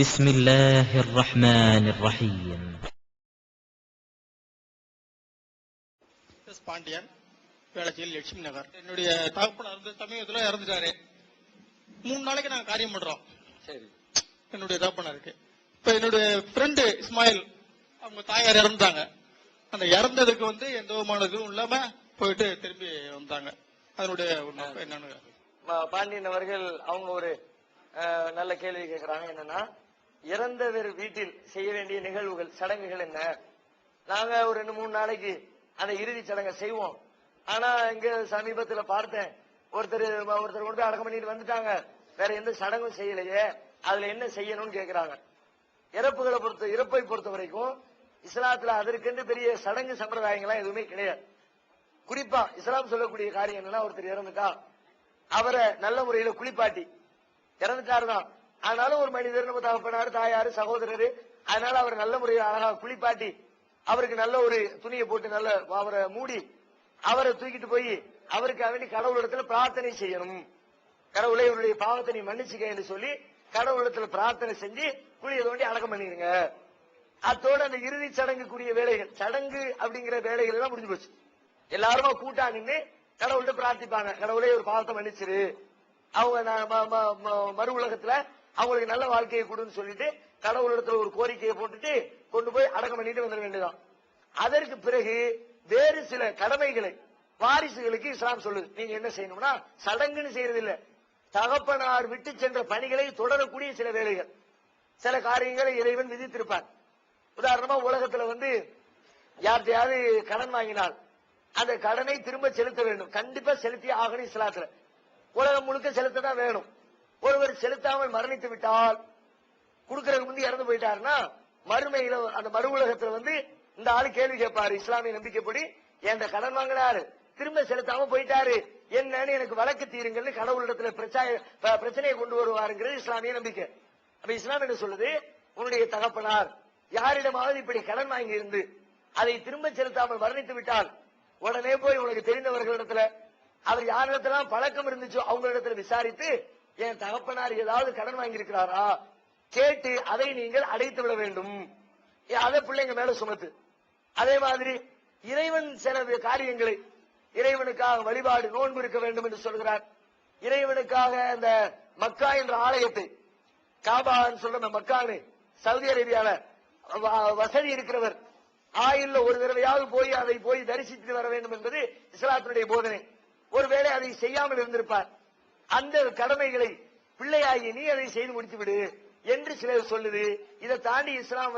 بسم الله الرحمن الرحيم. பாண்டியன், வேளச்சேரி, லட்சுமி நகர். என்னுடைய தகப்பனார் சமயத்துல இறந்துட்டாரு. 3 நாளைக்கு நாங்க காரியம் பண்றோம். சரி, என்னுடைய தகப்பனாருக்கு. இப்ப என்னுடைய ஃப்ரெண்டு இஸ்மாயில், அவங்க தாயார் இறந்துட்டாங்க. அந்த இறந்ததுக்கு எந்த விதமான இதுவும் இல்லாம போயிட்டு திரும்பி வந்தாங்க. அதனுடைய என்னன்னு பாண்டியன் அவர்கள் அவங்க ஒரு நல்ல கேள்வி கேட்கிறாங்க. என்னன்னா, இறந்தவர் வீட்டில் செய்ய வேண்டிய நிகழ்வுகள், சடங்குகள் என்ன? நாங்க ஒரு 2-3 நாளைக்கு அந்த இறுதி சடங்கை செய்வோம். ஆனா இங்க சமீபத்துல பார்த்தேன், ஒருத்தர் கொண்டு போய் அடக்கம் பண்ணிட்டு வந்துட்டாங்க, வேற எந்த சடங்கும் செய்யலையே, அதுல என்ன செய்யணும்னு கேக்குறாங்க. இறப்பை பொறுத்த வரைக்கும் இஸ்லாத்துல அதற்கென்று பெரிய சடங்கு சம்பிரதாயங்கள்லாம் எதுவுமே கிடையாது. குறிப்பா இஸ்லாம் சொல்லக்கூடிய காரியம் என்னன்னா, ஒருத்தர் இறந்துட்டா அவரை நல்ல முறையில குளிப்பாட்டி, இறந்துட்டாருதான் ஆனாலும் ஒரு மனிதர், நம்ம தகப்பனாரு, தாயாரு, சகோதரரு, அதனால அவர் நல்ல முறையில் அழகாக குளிப்பாட்டி அவருக்கு நல்ல ஒரு துணியை போட்டு நல்ல அவரை மூடி அவரை தூக்கிட்டு போய் அவருக்கு வேண்டி கடவுளிடத்துல பிரார்த்தனை செய்யணும். கடவுளை இவருடைய பாவத்தை நீ மன்னிச்சுக்க என்று சொல்லி கடவுளிடத்துல பிரார்த்தனை செஞ்சு குழியை தோண்டி அடக்கம் பண்ணிருங்க. அத்தோட அந்த இறுதி சடங்குக்குரிய வேலைகள், சடங்கு அப்படிங்கிற வேலைகள் எல்லாம் முடிஞ்சு போச்சு. எல்லாருமா கூட்டா நின்று கடவுள்கிட்ட பிரார்த்திப்பாங்க, கடவுளே ஒரு பாவத்தை மன்னிச்சிரு, அவங்க மறு உலகத்துல அவங்களுக்கு நல்ல வாழ்க்கையை கொடுன்னு சொல்லிட்டு கடவுளிடத்துல ஒரு கோரிக்கையை போட்டுட்டு கொண்டு போய் அடக்கம் பண்ணிட்டு வந்துட வேண்டியதான். அதற்கு பிறகு வேறு சில கடமைகளை வாரிசுகளுக்கு இஸ்லாம் சொல்லுது. நீங்க என்ன செய்யணும்னா, சடங்குன்னு செய்யறது இல்ல, தகப்பனார் விட்டு சென்ற பணிகளை தொடரக்கூடிய சில வேலைகள், சில காரியங்களை இறைவன் விதித்திருப்பார். உதாரணமா உலகத்துல யார்கிட்டயாவது கடன் வாங்கினால் அந்த கடனை திரும்ப செலுத்த வேண்டும், கண்டிப்பா செலுத்தி ஆகணும். இஸ்லாத்துல உலகம் முழுக்க செலுத்ததான் வேணும். ஒருவர் செலுத்தாமல் மரணித்து விட்டால், கொடுக்கறதுக்கு முந்தி இறந்து போயிட்டாருன்னா, மறுமையில அந்த மறு உலகத்துல இந்த ஆளு கேள்வி கேட்பாரு. இஸ்லாமிய நம்பிக்கைப்படி என் கடன் வாங்கினாரு, திரும்ப செலுத்தாம போயிட்டாரு, என்னன்னு எனக்கு வழக்கு தீருங்கன்னு கடவுளிடத்துல பிரச்சனையை கொண்டு வருவாருங்கிறது இஸ்லாமிய நம்பிக்கை. அப்ப இஸ்லாம் என்ன சொல்லுது, உன்னுடைய தகப்பனார் யாரிடமாவது இப்படி கடன் வாங்கி இருந்து அதை திரும்ப செலுத்தாமல் மரணித்து விட்டால், உடனே போய் உனக்கு தெரிந்தவர்களிடத்துல, அவர் யாரிடத்துல பழக்கம் இருந்துச்சோ அவங்களிடத்துல விசாரித்து, என் தகப்பனார் ஏதாவது கடன் வாங்கி இருக்கிறாரா கேட்டு அதை நீங்கள் அடைத்து விட வேண்டும். அதை பிள்ளைங்க மேல சுமத்து. அதே மாதிரி இறைவன் சில காரியங்களை, இறைவனுக்காக வழிபாடு, நோன்பு இருக்க வேண்டும் என்று சொல்கிறார். இறைவனுக்காக அந்த மக்கா என்ற ஆலயத்தை, காபான்னு சொல்ற மக்கானு சவுதி அரேபியால வசதி இருக்கிறவர் ஆயுள்ல ஒரு தடவையாவது போய் தரிசித்து வர வேண்டும் என்பது இஸ்லாத்தினுடைய போதனை. ஒருவேளை அதை செய்யாமல் இருந்திருப்பார், அந்த கடமைகளை பிள்ளையாகி நீ அதை செய்து முடித்து விடு என்று சிலர் சொல்லுது. இதை தாண்டி இஸ்லாம்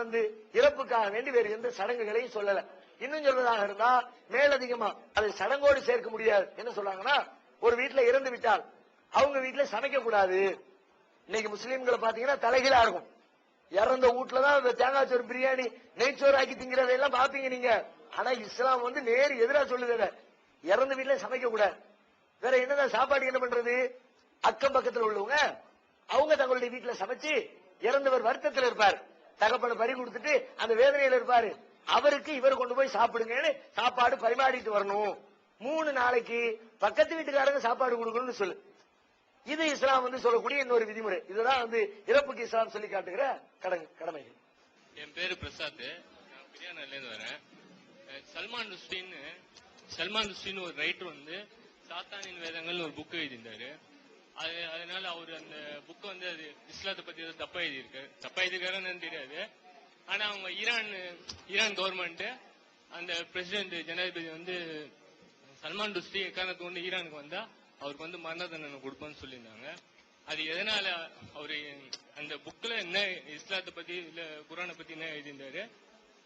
இறப்புக்காக வேண்டி வேறு எந்த சடங்குகளையும் சொல்லல. இன்னும் சொல்வதாக இருந்தா மேலதிகமா அதை சடங்கோடு சேர்க்க முடியாது. என்ன சொல்றாங்கன்னா, ஒரு வீட்டுல இறந்து விட்டால் அவங்க வீட்டுல சமைக்க கூடாது. இன்னைக்கு முஸ்லீம்களை பாத்தீங்கன்னா தலைகீழா இருக்கும். இறந்த வீட்டுலதான் தேங்காய் சோறு, பிரியாணி, நெய்ச்சோறு ஆக்கி திங்கிறதெல்லாம் பாப்பீங்க நீங்க. ஆனா இஸ்லாம் நேரு எதிராக சொல்லுது, இறந்த வீட்டுல சமைக்க கூடாது. வேற என்னதான் சாப்பாடு என்ன பண்றது? அக்கம் பக்கத்தில் உள்ளவங்க அவங்க தங்களுடைய வீட்டுல சமைச்சு, இறந்தவர் வருத்தத்தில் இருப்பார், தகப்பனை பறி கொடுத்துட்டு அந்த வேதனையில இருப்பாரு, அவருக்கு இவர் கொண்டு போய் சாப்பிடுங்கன்னு சாப்பாடு பரிமாறிட்டு வரணும். 3 நாளைக்கு பக்கத்து வீட்டுக்காரங்க சாப்பாடு கொடுக்கணும்னு சொல்லு. இது இஸ்லாம் சொல்லக்கூடிய இன்னொரு விதிமுறை. இதுதான் இறப்புக்கு இஸ்லாம் சொல்லி காட்டுகிற கடமைகள். என் பேரு பிரசாத், நான் பிரியாணில இருந்து வரேன். சல்மான் ருஷ்டின்னு ஒரு ரைட்டர் சாத்தானின் வேதங்கள்னு ஒரு புக் எழுதியிருந்தாரு. அதனால அவர் அந்த புக் அது இஸ்லாத்தை பத்தி தப்பா எழுதியிருக்காருன்னு தெரியாது. ஆனா அவங்க ஈரான் கவர்மெண்ட், அந்த பிரசிடென்ட் ஜனாதிபதி சல்மான் ருஷ்டி எக்காரணத்துக்கு கொண்டு ஈரானுக்கு வந்தா அவருக்கு மரண தண்டனை கொடுப்போம்னு சொல்லியிருந்தாங்க. அது எதனால அவரு அந்த புக்ல என்ன இஸ்லாத்தை பத்தி இல்ல குரானை பத்தி என்ன எழுதியிருந்தாரு,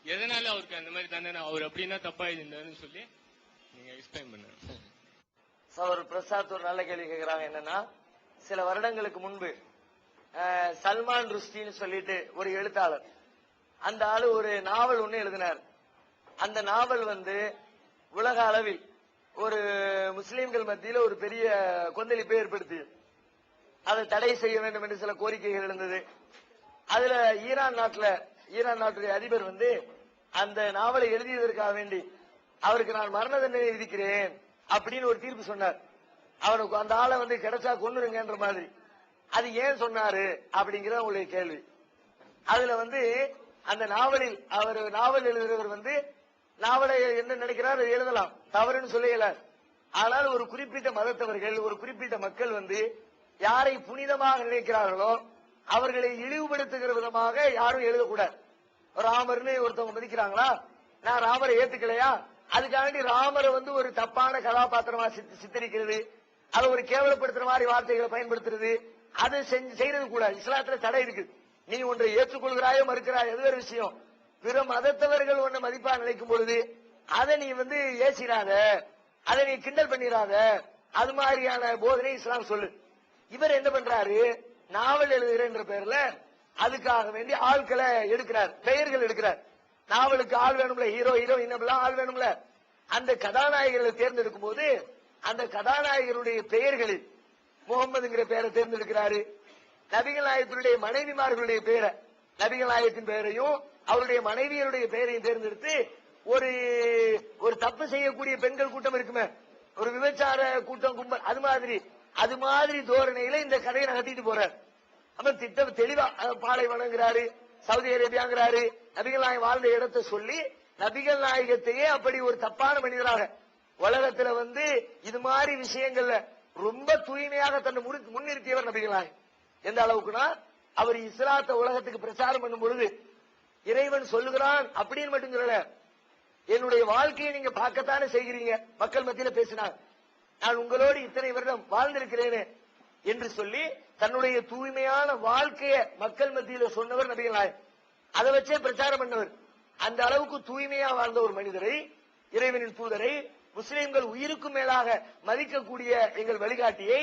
எதனால அவருக்கு அந்த மாதிரி தண்டனை, அவர் அப்படின்னா தப்பா எழுதியிருந்தாருன்னு சொல்லி நீங்க எக்ஸ்பிளைன் பண்ணுங்க. அவர் பிரசாத் ஒரு நல்ல கேள்வி கேட்கிறாங்க. என்னன்னா, சில வருடங்களுக்கு முன்பு சல்மான் ருஷ்டின்னு சொல்லிட்டு ஒரு எழுத்தாளர், அந்த ஆளு ஒரு நாவல் ஒண்ணு எழுதினார். அந்த நாவல் உலக அளவில் ஒரு முஸ்லீம்கள் மத்தியில் ஒரு பெரிய கொந்தளிப்பை ஏற்படுத்தி அதை தடை செய்ய வேண்டும் என்று சில கோரிக்கைகள் எழுந்தது. அதுல ஈரான் நாட்டுடைய அதிபர் அந்த நாவலை எழுதியதற்காக வேண்டி அவருக்கு நான் மரண தண்டனை விதிக்கிறேன் அப்படின்னு ஒரு தீர்ப்பு சொன்னார். அவனுக்கு அந்த ஆளை கிடைச்சா கொன்னுருங்கன்ற மாதிரி. அது ஏன் சொன்னாரு அப்படிங்கிற உங்களுடைய கேள்வி. அதுல வந்து அந்த நாவலில் அவர் நாவல் எழுதுறவர் வந்து நாவலை என்ன நினைக்கிறார் எழுதலாம், தவறுன்னு சொல்லல. ஆனால் ஒரு குறிப்பிட்ட மதத்தவர்கள், ஒரு குறிப்பிட்ட மக்கள் வந்து யாரை புனிதமாக நினைக்கிறார்களோ அவர்களை இழிவுபடுத்துகிற விதமாக யாரும் எழுதக்கூடாது. ராமர்னு ஒருத்தவங்க மதிக்கிறாங்களா, நான் ராமரை ஏத்துக்கலையா, அதுக்காண்டி ராமரை வந்து ஒரு தப்பான கதாபாத்திரமா சித்தரிக்கிறது, அதை ஒரு கேவலப்படுத்துற மாதிரி வார்த்தைகளை பயன்படுத்துறது, அதை செய்யறது கூடாது. இஸ்லாத்துல தடை இருக்கு. நீ ஒன்றை ஏற்றுக்கொள்கிறாயோ மறுக்கிறாயோ அது வேறு விஷயம். பிற மதத்தவர்கள் ஒன்றை மதிப்பா நினைக்கும் பொழுது அதை நீ வந்து ஏசிராத, அதை நீ கிண்டல் பண்ணிடாத, அது மாதிரியான போதனை இஸ்லாம் சொல்லு. இவர் என்ன பண்றாரு, நாவல் எழுதுகிற பேர்ல அதுக்காக வேண்டி ஆட்களை எடுக்கிறார், பெயர்கள் எடுக்கிறார். நாவலுக்கு ஆள் வேணும்ல, ஹீரோ ஹீரோயின் ஆள் வேணும்ல. அந்த கதாநாயகர்களை தேர்ந்தெடுக்கும் போது அந்த கதாநாயகருடைய பெயர்களில் முகமதுங்கிற பெயரை தேர்ந்தெடுக்கிறாரு. நபிகள் நாயகத்தினுடைய மனைவிமார்களுடைய பெயரை, நபிகள் நாயகத்தின் பெயரையும் அவருடைய மனைவியருடைய பெயரையும் தேர்ந்தெடுத்து ஒரு ஒரு தப்பு செய்யக்கூடிய பெண்கள் கூட்டம் இருக்குமே, ஒரு விபச்சார கூட்டம் கும்பல், அது மாதிரி தோரணையில இந்த கதையை நகர்த்திட்டு போறார். அப்ப திட்டம் தெளிவா பாலைவனங்கிறாரு, சவுதி அரேபியாங்கிறாரு, நபிகள் நாயகம் வாழ்ந்த இடத்தை சொல்லி நபிகள் நாயகத்தையே அப்படி ஒரு தப்பான மனிதராக உலகத்துல வந்து இது மாதிரி விஷயங்கள்ல ரொம்ப தூய்மையாக தன்னை முன்னிறுத்தியவர் நபிகள் நாயகம். எந்த அளவுக்குன்னா அவர் இஸ்லாத்தை உலகத்துக்கு பிரச்சாரம் பண்ணும் பொழுது இறைவன் சொல்லுகிறான் அப்படின்னு மட்டும் சொல்லல, என்னுடைய வாழ்க்கையை நீங்க பார்க்கத்தானே செய்கிறீங்க, மக்கள் மத்தியில பேசினார், நான் உங்களோடு இத்தனை வருடம் வாழ்ந்திருக்கிறேனே என்று சொல்லி தன்னுடைய தூய்மையான வாழ்க்கையை மக்கள் மத்தியில சொன்னவர் நபிகள் நாயகம். அதை வச்சே பிரச்சாரம் பண்ணவர். அந்த அளவுக்கு தூய்மையா வாழ்ந்த ஒரு மனிதரை, இறைவனின் தூதரை, முஸ்லிம்கள் உயிருக்கும் மேலாக மதிக்கக்கூடிய எங்கள் வழிகாட்டியை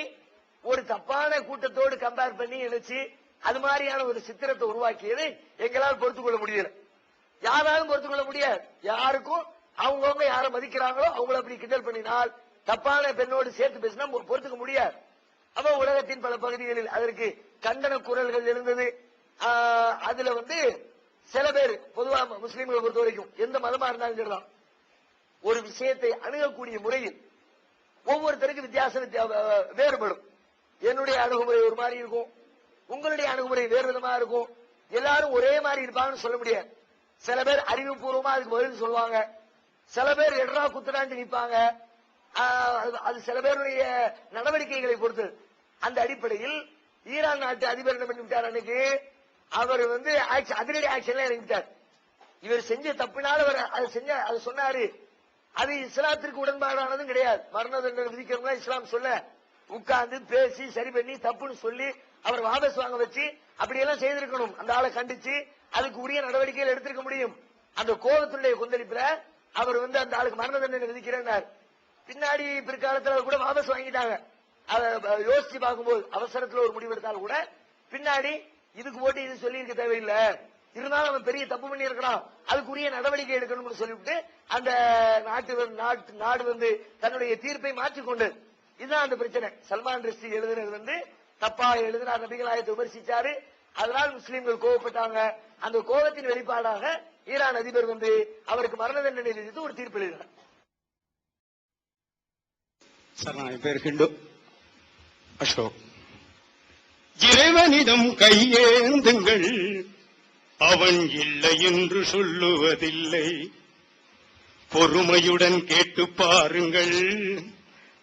ஒரு தப்பான கூட்டத்தோடு கம்பேர் பண்ணி நினைச்சு அது மாதிரியான ஒரு சித்திரத்தை உருவாக்கியது எங்களால் பொறுத்துக் கொள்ள முடியல. யாராலும் பொறுத்துக் கொள்ள முடியாது. யாருக்கும் அவங்கவுங்க யாரை மதிக்கிறாங்களோ அவங்கள அப்படி கிண்டல் பண்ணினால், தப்பான பெண்ணோடு சேர்த்து பேசினா பொறுத்துக்க முடியாது. அப்ப உலகத்தின் பல பகுதிகளில் அதற்கு கண்டன குரல்கள் எழுந்தது. அதுல வந்து சில பேர் பொதுவா முஸ்லீம்களை பொறுத்த வரைக்கும் எந்த மதமா இருந்தாலும் சரிதான், ஒரு விஷயத்தை அணுகக்கூடிய முறையில் ஒவ்வொருத்தருக்கு வித்தியாசம் வேறுபடும். என்னுடைய அணுகுமுறை ஒரு மாதிரி இருக்கும், உங்களுடைய அணுகுமுறை வேறு விதமா இருக்கும். எல்லாரும் ஒரே மாதிரி இருப்பாங்கன்னு சொல்ல முடியாது. சில பேர் அறிவுபூர்வமா அதுக்கு பதில் சொல்லுவாங்க, சில பேர் எட்ரா குத்துறாண்டு நிற்பாங்க. அது சில பேருடைய நடவடிக்கைகளை பொறுத்து. அந்த அடிப்படையில் ஈரான் நாட்டு அதிபர் என்ன பண்ணிவிட்டார், அன்னைக்கு அவர் வந்து அதிரடி ஆக்ஷன்ல இறங்கிட்டார். இவர் செஞ்ச தப்பினால அவர் அது சொன்னாரு. அது இஸ்லாத்திற்கு உடன்பாடானதும் கிடையாது. மரண தண்டனை விதிக்கிறவங்க இஸ்லாம் சொல்ல உட்கார்ந்து பேசி சரி பண்ணி தப்புன்னு சொல்லி அவர் வாபஸ் வாங்க வச்சு அப்படியெல்லாம் செய்திருக்கணும். அந்த ஆளை கண்டிச்சு அதுக்கு உரிய நடவடிக்கைகள் எடுத்திருக்க முடியும். அந்த கோபத்தினுடைய கொந்தளிப்புல அவர் வந்து அந்த ஆளுக்கு மரண தண்டனை விதிக்கிறார். பின்னாடி பிற்காலத்தில் கூட வாபஸ் வாங்கிட்டாங்க. அதை யோசிச்சு பார்க்கும்போது அவசரத்துல ஒரு முடிவெடுத்தாலும் கூட பின்னாடி இதுக்கு போட்டு இது சொல்லி இருக்க தேவையில்லை, இருந்தாலும் அவன் பெரிய தப்பு பண்ணி இருக்கிறான், அதுக்குரிய நடவடிக்கை எடுக்கணும்னு சொல்லிவிட்டு அந்த நாடு வந்து தன்னுடைய தீர்ப்பை மாற்றிக்கொண்டு. இதுதான் அந்த பிரச்சனை. சல்மான் ருஷ்டி எழுதுறது வந்து தப்பா எழுதினார், நபிகள் நாயகத்தை விமர்சிச்சாரு. அதனால் முஸ்லீம்கள் கோவப்பட்டாங்க. அந்த கோபத்தின் வெளிப்பாடாக ஈரான் அதிபர் வந்து அவருக்கு மரண தண்டனை விதித்து ஒரு தீர்ப்பு எழுதினார். சார், நான் பேர் ஹிண்டு அசோக். இறைவனிடம் கையேந்துங்கள், அவன் இல்லை என்று சொல்லுவதில்லை. பொறுமையுடன் கேட்டு பாருங்கள்,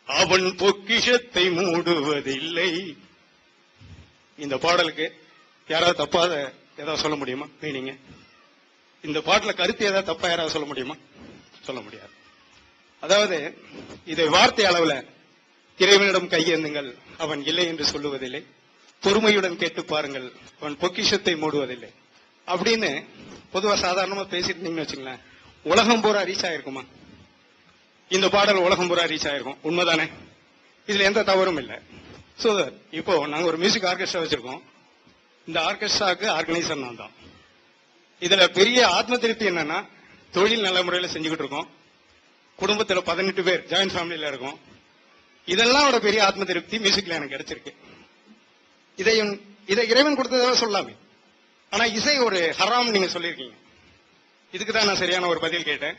அவன் பொக்கிஷத்தை மூடுவதில்லை. இந்த பாடலுக்கு யாராவது தப்பா ஏதாவது சொல்ல முடியுமா? மீனிங்க இந்த பாட்டுல கருத்து ஏதாவது தப்பா யாராவது சொல்ல முடியுமா? சொல்ல முடியாது. அதாவது இதை வார்த்தை அளவுல இறைவனிடம் கையேந்துங்கள், அவன் இல்லை என்று சொல்லுவதில்லை. பொறுமையுடன் கேட்டு பாருங்கள், அவன் பொக்கிஷத்தை மூடுவதில்லை அப்படின்னு பொதுவா சாதாரணமா பேசிட்டு இருந்தீங்கன்னு வச்சுங்களேன், உலகம் பூரா ரீச் ஆயிருக்குமா? இந்த பாடல் உலகம் பூரா ரீச் ஆயிருக்கும், உண்மைதானே? இதுல எந்த தவறும் இல்லை. சோ இப்போ நாங்க ஒரு மியூசிக் ஆர்கெஸ்ட்ரா வச்சிருக்கோம். இந்த ஆர்கெஸ்ட்ராக்கு ஆர்கனைசர் நான் தான். இதுல பெரிய ஆத்ம திருப்தி என்னன்னா, தொழில் நல்ல முறையில செஞ்சுக்கிட்டு இருக்கோம். குடும்பத்துல 18 பேர் ஜாயின்ட் ஃபேமிலியில இருக்கும். இதெல்லாம் பெரிய ஆத்ம திருப்தி மியூசிக்ல எனக்கு கிடைச்சிருக்கு. இதை இறைவன் கொடுத்ததாக சொல்லாமே. ஆனா இசை ஒரு ஹராம் நீங்க சொல்லியிருக்கீங்க. இதுக்குதான் நான் சரியான ஒரு பதில் கேட்டேன்.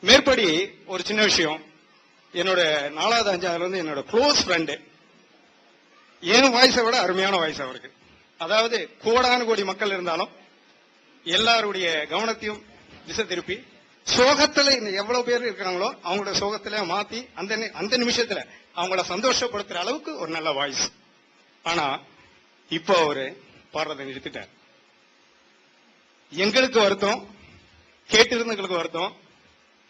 மேற்படி ஒரு சின்ன விஷயம், என்னோட 4வது 5வது என்னோட க்ளோஸ் ஃப்ரெண்டு, என் வாய்ஸை விட அருமையான வாய்ஸ் அவருக்கு. அதாவது கோடானு கோடி மக்கள் இருந்தாலும் எல்லாருடைய கவனத்தையும் திசை திருப்பி சோகத்துல எவ்வளவு பேர் இருக்காங்களோ அவங்களோட சோகத்துல மாத்தி அந்த நிமிஷத்துல அவங்கள சந்தோஷப்படுத்துற அளவுக்கு ஒரு நல்ல வாய்ஸ். ஆனா இப்போ அவரு பாடுறதை நிறுத்திட்டார். எங்களுக்கு வருத்தம், கேட்டு இருந்தவங்களுக்கு வருத்தம்,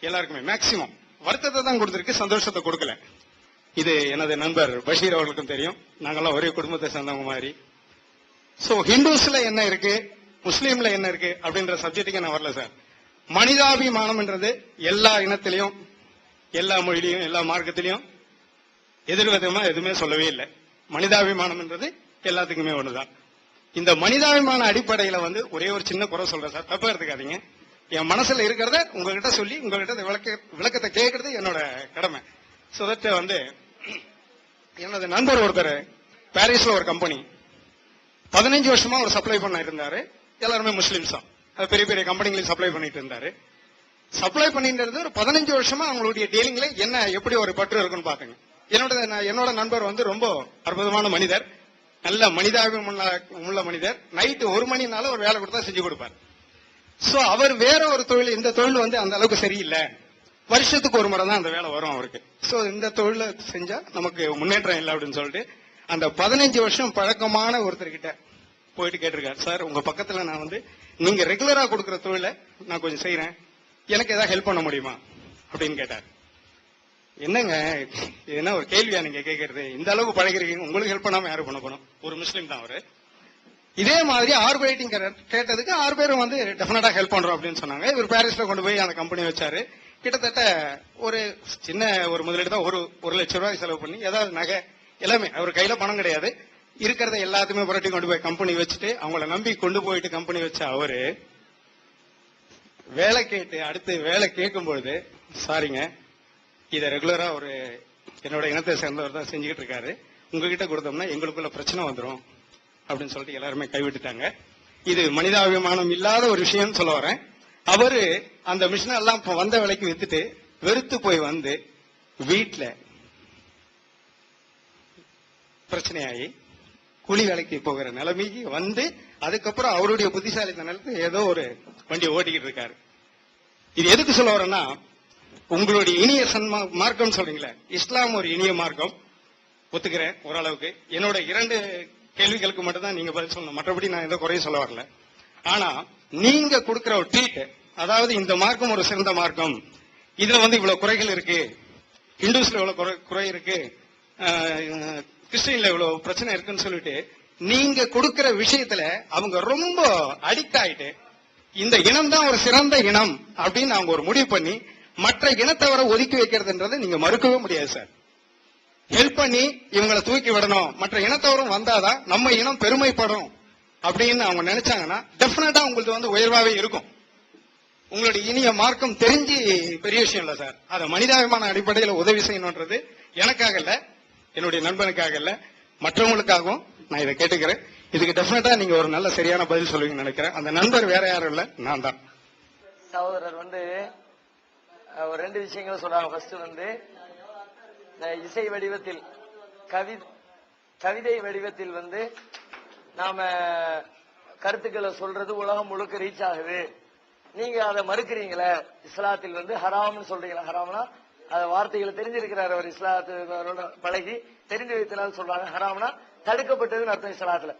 எல்லாருக்குமே மேக்சிமம் வருத்தத்தை தான் கொடுத்திருக்கு, சந்தோஷத்தை கொடுக்கல. இது எனது நண்பர் பஷீர் அவர்களுக்கும் தெரியும். நாங்கெல்லாம் ஒரே குடும்பத்தை சேர்ந்தவங்க மாதிரி. சோ ஹிந்துஸ்ல என்ன இருக்கு, முஸ்லீம்ல என்ன இருக்கு அப்படின்ற சப்ஜெக்டுக்கு நான் வரல சார். மனிதாபிமானம்ன்றது எல்லா இனத்திலையும், எல்லா மொழியிலையும், எல்லா மார்க்கத்திலையும் எதிர்விதமா எதுவுமே சொல்லவே இல்லை. மனிதாபிமானம்ன்றது எல்லாத்துக்குமே ஒண்ணுதான். இந்த மனிதாபிமான அடிப்படையில ஒரே ஒரு சின்ன குறை சொல்றேன் சார், தப்பா எடுத்துக்காதீங்க. என் மனசுல இருக்கிறத உங்ககிட்ட சொல்லி உங்ககிட்ட விளக்கத்தை கேட்கறது என்னோட கடமை. சோ தட் எனது நண்பர் ஒருத்தர் பாரிஸ்ல ஒரு கம்பெனி 15 வருஷமா ஒரு சப்ளை பண்ண இருந்தாரு. எல்லாருமே முஸ்லிம்ஸ் தான். பெரிய பெரிய கம்பெனிகளுக்கு சப்ளை பண்ணிட்டு இருந்தாரு. சப்ளை பண்ணிட்டு இருந்து ஒரு 15 வருஷமா அவங்களுடைய டீலிங்ல என்ன எப்படி ஒரு பற்று இருக்குன்னு பாத்துங்க. என்னோட நண்பர் ரொம்ப அற்புதமான மனிதர், நல்ல மனிதாபிமான உள்ள மனிதர். நைட்டு 1 மணினால ஒரு வேலை கொடுத்தா செஞ்சு கொடுப்பார். சோ அவர் வேற ஒரு தொழில், இந்த தொழில் அந்த அளவுக்கு சரியில்லை, வருஷத்துக்கு ஒரு முறை தான் அந்த வேலை வரும் அவருக்கு. சோ இந்த தொழில செஞ்சா நமக்கு முன்னேற்றம் இல்லை அப்படின்னு சொல்லிட்டு அந்த 15 வருஷம் பழக்கமான ஒருத்தர்கிட்ட போயிட்டு கேட்டிருக்காரு, சார் உங்க பக்கத்துல நான் நீங்க ரெகுலரா கொடுக்குற தொழில நான் கொஞ்சம் செய்யறேன், எனக்கு ஏதாவது ஹெல்ப் பண்ண முடியுமா அப்படின்னு கேட்டார். என்னங்க என்ன ஒரு கேள்வியா நீங்க கேட்கறது, இந்த அளவுக்கு பழகிறீங்க, உங்களுக்கு ஹெல்ப் பண்ணாம யாரும் பண்ண போனோம். ஒரு முஸ்லீம் தான் அவரு. இதே மாதிரி ஆர்பரேட்டிங் கேட்டதுக்கு 6 பேரும் டெஃபினட்டா ஹெல்ப் பண்றோம் அப்படின்னு சொன்னாங்க. இவர் பாரிஸ்ல கொண்டு போய் அந்த கம்பெனி வச்சாரு. கிட்டத்தட்ட ஒரு சின்ன ஒரு முதலீடு தான், 1 லட்சம் ரூபாய் செலவு பண்ணி, ஏதாவது நகை எல்லாமே, அவர் கையில பணம் கிடையாது, இருக்கிறத எல்லாத்தையுமே புரட்டி கொண்டு போய் கம்பெனி வச்சுட்டு அவங்கள நம்பி கொண்டு போயிட்டு கம்பெனி வச்ச அவரு வேலை கேட்டு அடுத்து வேலை கேட்கும் பொழுது, சாரிங்க இதை ரெகுலரா ஒரு என்னோட இனத்தை சேர்ந்தவர் தான் செஞ்சுக்கிட்டு இருக்காரு, உங்ககிட்ட கொடுத்தோம்னா எங்களுக்குள்ள பிரச்சனை வந்துடும் அப்படின்னு சொல்லிட்டு எல்லாருமே கைவிட்டுட்டாங்க. இது மனிதாபிமானம் இல்லாத ஒரு விஷயம் சொல்ல வரேன். அவரு அந்த மிஷின் எல்லாம் வந்த விலைக்கு வித்துட்டு வெறுத்து போய் வீட்டுல பிரச்சனையாகி கூலி வேலைக்கு போகிற நிலைமைக்கு அதுக்கப்புறம் அவருடைய புத்திசாலித்தனத்துக்கு ஏதோ ஒரு வண்டியை ஓட்டிக்கிட்டு இருக்காரு. இது எதுக்கு சொல்ல வரேன்னா, உங்களுடைய இனிய மார்க்கம் சொல்றீங்களே, இஸ்லாம் ஒரு இனிய மார்க்கம், ஒத்துக்கிறேன் ஓரளவுக்கு. என்னோட 2 கேள்விகளுக்கு மட்டும் தான் நீங்க பதில் சொல்லணும், மற்றபடி நான் எந்த குறையும் சொல்ல வரல. ஆனா நீங்க கொடுக்கிற ஒரு ட்ரீட், அதாவது இந்த மார்க்கம் ஒரு சிறந்த மார்க்கம், இதுல இவ்வளவு குறைகள் இருக்கு, ஹிந்துஸ்ல இவ்வளவு குறை இருக்கு, கிறிஸ்டின்ல இவ்வளவு பிரச்சனை இருக்குன்னு சொல்லிட்டு நீங்க கொடுக்கிற விஷயத்துல அவங்க ரொம்ப அடிக்ட் ஆயிட்டு இந்த இனம் தான் ஒரு சிறந்த இனம் அப்படின்னு அவங்க ஒரு முடிவு பண்ணி மற்ற இனத்தவரை ஒதுக்கி வைக்கிறதுன்றதை நீங்க மறுக்கவே முடியாது சார். ஹெல்ப் பண்ணி இவங்களை தூக்கி விடணும், மற்ற இனத்தவரும் வந்தாதான் நம்ம இனம் பெருமைப்படும் அப்படின்னு அவங்க நினைச்சாங்கன்னா டெஃபினட்டா உங்களுக்கு உயர்வாவே இருக்கும். உங்களுடைய இனிய மார்க்கம் தெரிஞ்சு பெரிய விஷயம் இல்ல சார். அதை மனிதாபிமான அடிப்படையில் உதவி செய்யணும்ன்றது எனக்காக இல்ல, என்னுடைய நண்பனுக்காக இல்ல, மற்றவங்களுக்காகவும் நான் இதை கேட்டுக்கிறேன். இதுக்கு டெஃபினட்டா நீங்க ஒரு நல்ல சரியான பதில் சொல்லுவீங்கன்னு நினைக்கிறேன். அந்த நண்பர் வேற யாரும் இல்ல, நான் தான். சகோதரர் ஒரு 2 விஷயங்கள் சொல்றாங்க. ஃபர்ஸ்ட் இசை வடிவத்தில் கவிதை வடிவத்தில் நாம கருத்துக்களை சொல்றது உலகம் முழுக்க ரீச் ஆகுது, நீங்க அதை மறுக்கிறீங்களே. இஸ்லாத்தில் ஹராம்னு சொல்றீங்களா? ஹராம்னா அந்த வார்த்தைகளை தெரிஞ்சிருக்கிறார் அவர், இஸ்லாத்து பழகி தெரிந்து வைத்தனால சொல்றாங்க. ஹராம்னா தடுக்கப்பட்டதுன்னு அர்த்தம் இஸ்லாத்துல.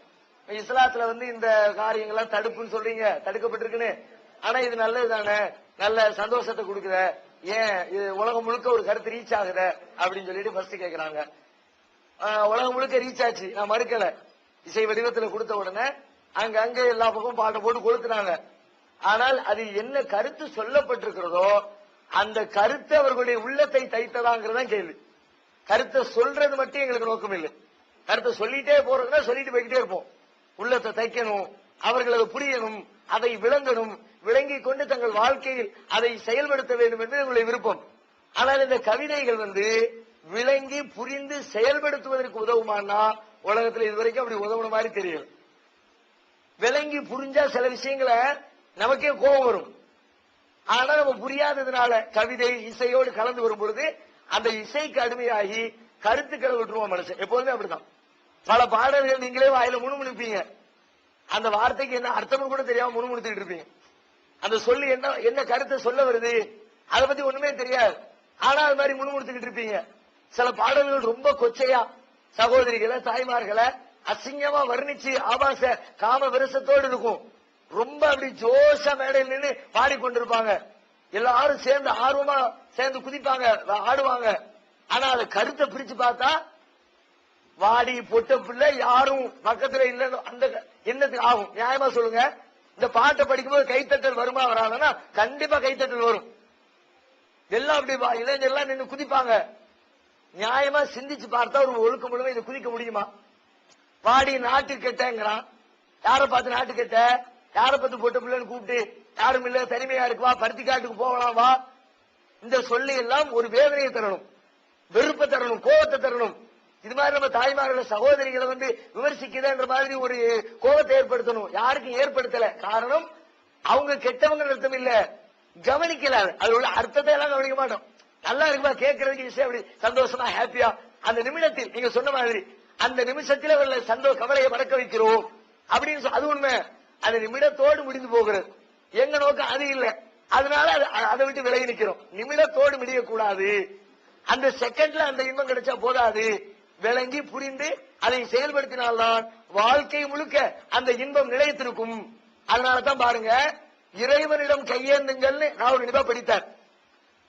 இஸ்லாத்துல இந்த காரியங்கள்லாம் தடுப்புன்னு சொல்றீங்க, தடுக்கப்பட்டிருக்குன்னு. ஆனா இது நல்லது தானே, நல்ல சந்தோஷத்தை கொடுக்குற, ஏன் இது உலகம் முழுக்க ஒரு கருத்து ரீச் ஆகுத அப்படின்னு சொல்லிட்டு ஃபர்ஸ்ட் கேக்குறாங்க. உலகம் முழுக்க ரீச் ஆச்சு, நான் மறுக்கல. இசை வடிவத்துல கொடுத்த உடனே அங்க எல்லா பக்கமும் பாட்டை போட்டு கொளுத்துனாங்க. ஆனால் அது என்ன கருத்து சொல்லப்பட்டிருக்கிறதோ அந்த கருத்து அவர்களுடைய உள்ளத்தை தைத்ததாங்கிறதான் கேள்வி. கருத்தை சொல்றது மட்டும் எங்களுக்கு நோக்கம் இல்லை. கருத்தை சொல்லிட்டே போறதுன்னா சொல்லிட்டு போய்கிட்டே இருப்போம். உள்ளத்தை தைக்கணும், அவர்கள் அதை புரியணும், அதை விளங்கணும், விளங்கி கொண்டு தங்கள் வாழ்க்கையில் அதை செயல்படுத்த வேண்டும் என்று எங்களுடைய விருப்பம். ஆனால் இந்த கவிதைகள் விளங்கி புரிந்து செயல்படுத்துவதற்கு உதவுமானா உலகத்தில் இதுவரைக்கும் அப்படி உதவுன மாதிரி தெரியல. விளங்கி புரிஞ்சா சில விஷயங்களை நமக்கே கோபம் வரும். ஆனா நம்ம புரியாததுனால கவிதை இசையோடு கலந்து வரும் பொழுது அந்த இசைக்கு அடிமையாகி கருத்துக்களை விட்டுருவோம் மனுஷன். எப்போதுமே அப்படிதான். பல பாடல்கள் நீங்களே வாயில முணுமுணுப்பீங்க, அந்த வார்த்தைக்கு என்ன அர்த்தமும் கூட தெரியாம முணுமுணுத்துட்டு இருப்பீங்க. அந்த சொல்லு என்ன கருத்தை சொல்ல வருது அதை பத்தி ஒண்ணுமே தெரியாது. ஆனா அது மாதிரி முணுமுணுத்துக்கிட்டு இருப்பீங்க. சில பாடல்கள் ரொம்ப கொச்சையா சகோதரிகளை தாய்மார்களை அசிங்கமா வர்ணிச்சு ஆபாச காம விரசத்தோடு இருக்கும். ரொம்ப அப்படி ஜோஷா மேடையில் நின்று பாடிக்கொண்டிருப்பாங்க. எல்லாரும் சேர்ந்து ஆர்வமா சேர்ந்து குதிப்பாங்க, ஆடுவாங்க. ஆனா அதை கருத்தை பிரிச்சு பார்த்தா வாடி பொட்ட பிள்ளை யாரும் பக்கத்துல இல்ல அந்த எண்ணத்துக்கு ஆகும். நியாயமா சொல்லுங்க. இந்த பாட்டை படிக்கும்போது கைத்தட்டல் வருமா வராதுன்னா கண்டிப்பா கைத்தட்டல் வரும். எல்லாம் அப்படி இளைஞர்லாம் நின்று குதிப்பாங்க. நியாயமா சிந்திச்சு பார்த்தா ஒரு ஒழுக்க முழுமை இதை குதிக்க முடியுமா? வாடி நாட்டு கெட்டங்கிறான். யாரை பார்த்து நாட்டு கெட்ட, யாரை பார்த்து பொட்ட பிள்ளைன்னு கூப்பிட்டு யாரும் இல்ல தனிமையா இருக்கு வா பருத்தி காட்டுக்கு போகலாம் வா. இந்த சொல்லி எல்லாம் ஒரு வேதனையை தரணும், வெறுப்பை தரணும், கோபத்தை தரணும். இது மாதிரி நம்ம தாய்மார்கள சகோதரிகளை விமர்சிக்குதுன்ற மாதிரி ஒரு கோபத்தை ஏற்படுத்தணும். யாருக்கும் ஏற்படுத்தல. காரணம் அவங்க கெட்டவங்க அர்த்தம் இல்ல, கவனிக்கல. அது உள்ள அர்த்தத்தை எல்லாம் கவனிக்க மாட்டோம். நல்லா இருக்குமா கேட்கறதுக்கு விஷயம் அப்படி சந்தோஷமா ஹாப்பியா அந்த நிமிடத்தில் நீங்க சொன்ன மாதிரி அந்த நிமிஷத்துல உள்ள கவலையை மறக்க வைக்கிறோம் அப்படின்னு அது உண்மை. அந்த நிமிடத்தோடு முடிந்து போகிறது. எங்க நோக்கம் அது இல்ல. அதனால அதை விட்டு விலகி நிக்கிறோம். நிமிடத்தோடு முடியக்கூடாது. அந்த செகண்ட்ல அந்த இன்பம் கிடைச்சா போதாது. விளங்கி புரிந்து அதை செயல்படுத்தினால்தான் வாழ்க்கை முழுக்க அந்த இன்பம் நிலைத்திருக்கும். அதனாலதான் பாருங்க, இறைவனிடம் கையேந்துங்கள்னு நான் ஒரு நிபா படித்தார்.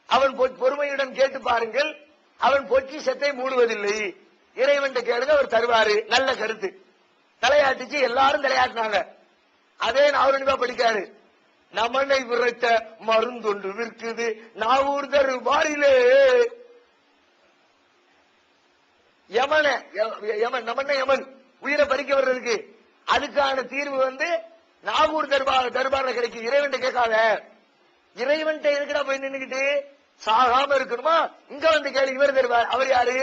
அவன் பொறுமையுடன் கேட்டு பாருங்கள், அவன் பொக்கிஷத்தை மூடுவதில்லை. இறைவன் கேளுங்க அவர் தருவாரு. நல்ல கருத்து. தலையாட்டுச்சு, எல்லாரும் தலையாட்டினாங்க. அதே நான் நிபா படிக்காரு. நமனை விரட்ட மருந்தொன்று விற்குது நாவூர் தருவாரிலே. யமன் உயிரை பறிக்க வர்றதுக்கு அதுக்கான தீர்வு நாகூர் தர்பார்ல கிடைக்கும். இறைவன் கேட்காத. இறைவன் எதுக்குடா போய் நின்னுக்கிட்டு சாகாம இருக்கணுமா? இங்க கேள்வி இவர் தருவார். அவர் யாரு?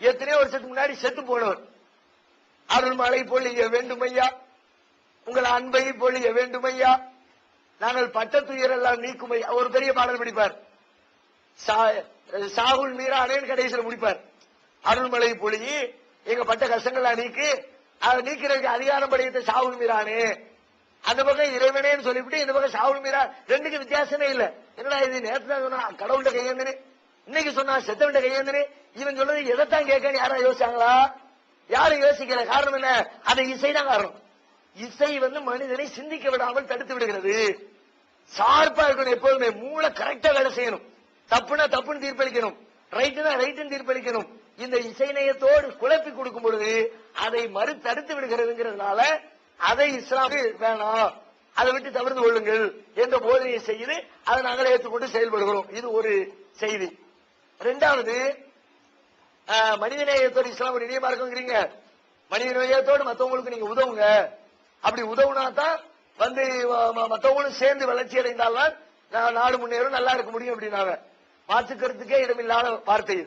எத்தனையோ வருஷத்துக்கு முன்னாடி செத்து போனவர். அருள்மழை பொழிய வேண்டுமையா, உங்கள் அன்பை பொழிய வேண்டுமையா, நாங்கள் பட்ட துயரெல்லாம் நீக்குமையா. ஒரு பெரிய பாடல் படிப்பார். சாகுல் மீரானேன்னு கடைசியில் முடிப்பார். அருள்மழை பொழியி எங்க பட்ட கஷ்டங்கள்லாம் நீக்கு, அதை நீக்கிறதுக்கு அதிகாரம் படைத்த சாகுல் மீரானே. அந்த பக்கம் இறைவனேன்னு சொல்லிவிட்டு இந்த பக்கம் சாகுல் மீரா. ரெண்டுக்கு வித்தியாசமே இல்ல. என்னடா இது நேற்று தான் சொன்னா கடவுள்கிட்ட கையேந்தனு, இன்னைக்கு சொன்னா செத்தவன்கிட்ட கையேந்தனு. இவன் சொல்றது எதைத்தான் கேட்கன்னு யாரா யோசிச்சாங்களா? யாரும் யோசிக்கல. காரணம் என்ன? அது இசைதான் காரணம். இசை மனிதனை சிந்திக்க விடாமல் தடுத்து விடுகிறது. ஷார்ப்பா இருக்கணும் எப்போதுமே. மூளை கரெக்டா வேலை செய்யணும். தப்புனா தப்புன்னு தீர்ப்பளிக்கணும், ரைட்டுனா ரைட்டுன்னு தீர்ப்பளிக்கணும். இந்த இசை நயத்தோடு குழப்பி கொடுக்கும் பொழுது அதை தடுத்து விடுகிறதுங்கிறதுனால அதை இஸ்லாம் வேணாம், அதை விட்டு தவிர்த்து கொள்ளுங்கள் என்ற போதனையை செய்து அதை நாங்கள் ஏற்றுக்கொண்டு செயல்படுகிறோம். இது ஒரு செய்தி. இரண்டாவது, மனிதநேயத்தோடு இஸ்லாம் ஒரு இணையமா இருக்குங்கிறீங்க. மனிதநேயத்தோடு மற்றவங்களுக்கு நீங்க உதவுங்க. அப்படி உதவுனா தான் மற்றவங்களும் சேர்ந்து வளர்ச்சி அடைந்தால்தான் நாடு முன்னேறும், நல்லா இருக்க முடியும் அப்படின்னாங்க. மாற்றுக்கிறதுக்கே இடமில்லாத வார்த்தை.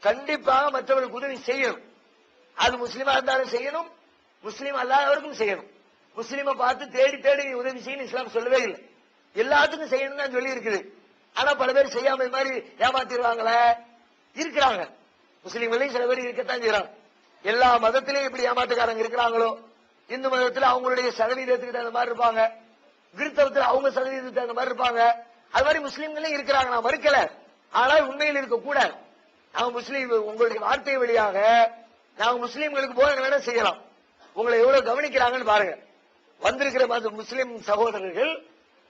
கண்டிப்பாக மற்றவர்களுக்கு உதவி செய்யணும். அது முஸ்லீமா இருந்தாலும் செய்யணும், முஸ்லீம் அல்லாதவருக்கும் செய்யணும். முஸ்லீமை பார்த்து தேடி தேடி உதவி செய்யணும் இஸ்லாம் சொல்லவே இல்லை. எல்லாத்துக்கும் செய்யணும் தான் சொல்லி இருக்குது. ஆனா பல பேர் செய்யாம இது மாதிரி ஏமாத்திடுவாங்களே இருக்கிறாங்க. முஸ்லீம்களையும் சில பேர் இருக்கத்தான் செய்யறாங்க. எல்லா மதத்திலையும் இப்படி ஏமாத்துக்காரங்க இருக்கிறாங்களோ, இந்து மதத்துல அவங்களுடைய சதவீதத்துக்கு தகுந்த மாதிரி இருப்பாங்க, கிறிஸ்தவத்துல அவங்க சதவீதத்துக்கு தகுந்த மாதிரி இருப்பாங்க. அது மாதிரி முஸ்லீம்களையும் இருக்கிறாங்க, நான் மறுக்கல. ஆனால் உண்மையில் இருக்கக்கூடாது. நாங்க முஸ்லீம் உங்களுடைய வார்த்தை வழியாக நாங்க முஸ்லீம்களுக்கு போதனை வேணா செய்யலாம். உங்களை எவ்வளவு கவனிக்கிறாங்கன்னு பாருங்க. வந்திருக்கிற முஸ்லிம் சகோதரர்கள்